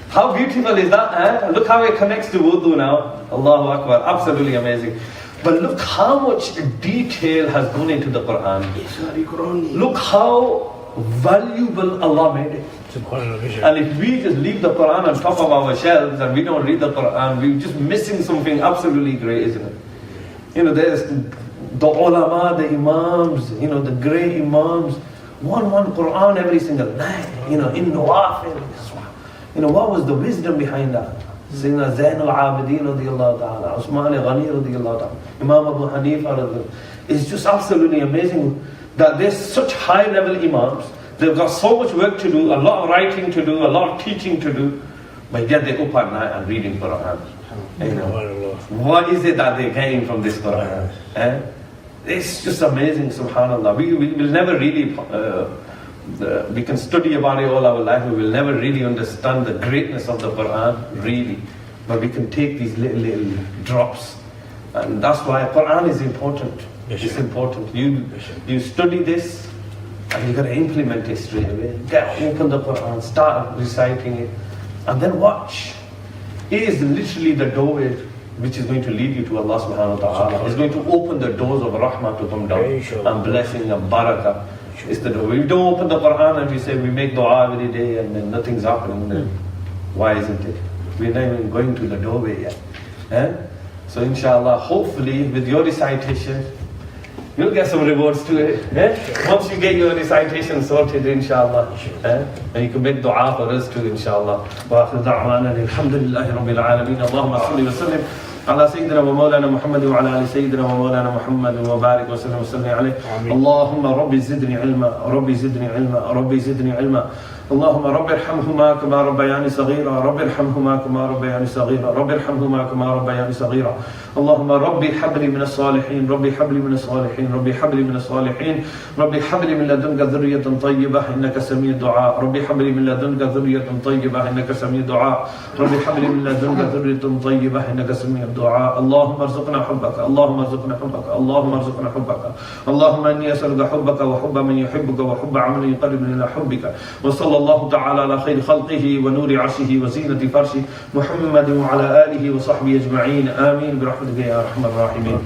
How beautiful is that? Look how it connects to wudu now. Allahu Akbar, absolutely amazing. But look how much detail has gone into the Quran. Look how valuable Allah made it. And if we just leave the Quran on top of our shelves and we don't read the Quran, we're just missing something absolutely great, isn't it? You know, there's the ulama, the imams, you know, the great imams, one Quran every single night, you know, in Nawafil. You know, what was the wisdom behind that? Sayyidina Zain al-Abidin radiyallahu ta'ala, Usman Ghani radiyallahu ta'ala, Imam Abu Hanifa radiyallahu. It's just absolutely amazing that there's such high level imams. They've got so much work to do, a lot of writing to do, a lot of teaching to do, but yet they're up at night and reading Quran. You know, what is it that they're getting from this Quran? It's just amazing, subhanAllah. We will never really, we can study about it all our life, we will never really understand the greatness of the Quran, really. But we can take these little drops. And that's why Quran is important. Yes, It's sir. important. Yes, sir. You study this and you got to implement it straight away. Open the Quran, start reciting it, and then watch. It is literally the doorway which is going to lead you to Allah subhanahu wa ta'ala. It's going to open the doors of rahmah to come down, and blessing and barakah. It's the door. We don't open the Quran and we say we make dua every day and then nothing's happening. Then why isn't it? We're not even going to the doorway yet. So inshallah, hopefully with your recitation, you'll get some rewards to it. Once you get your recitation sorted, inshallah. And you can make dua for us too, inshallah. Wa akhir da'wana alhamdulillahi rabbil alameen. Allahumma salli wa sallim على سيدنا ومولانا محمد وعلى آل سيدنا ومولانا محمد وبارك وسلم وسلم عليه. اللهم ربي زدني علما، ربي زدني علما، ربي زدني علما. اللهم رب ارحمهما كما ربياني صغيرا، رب ارحمهما كما ربياني صغيرا، رب ارحمهما كما ربياني صغيرا. اللهم ربي هب لي من الصالحين، ربي هب لي من الصالحين، ربي هب لي من الصالحين، ربي هب لي من لدنك ذرية طيبة إنك سميع الدعاء، ربي هب لي من لدنك ذرية طيبة إنك سميع الدعاء، ربي هب لي من لدنك ذرية طيبة إنك سميع الدعاء. اللهم ارزقنا حبك، اللهم ارزقنا حبك، اللهم ارزقنا حبك. اللهم إني أسألك حبك وحب من يحبك وحب عمل يقربني إلى حبك. وصلى الله تعالى على خير خلقه ونور عرشه وزينة فرشه محمد وعلى آله وصحبه أجمعين. آمين برحمتك يا أرحم الراحمين.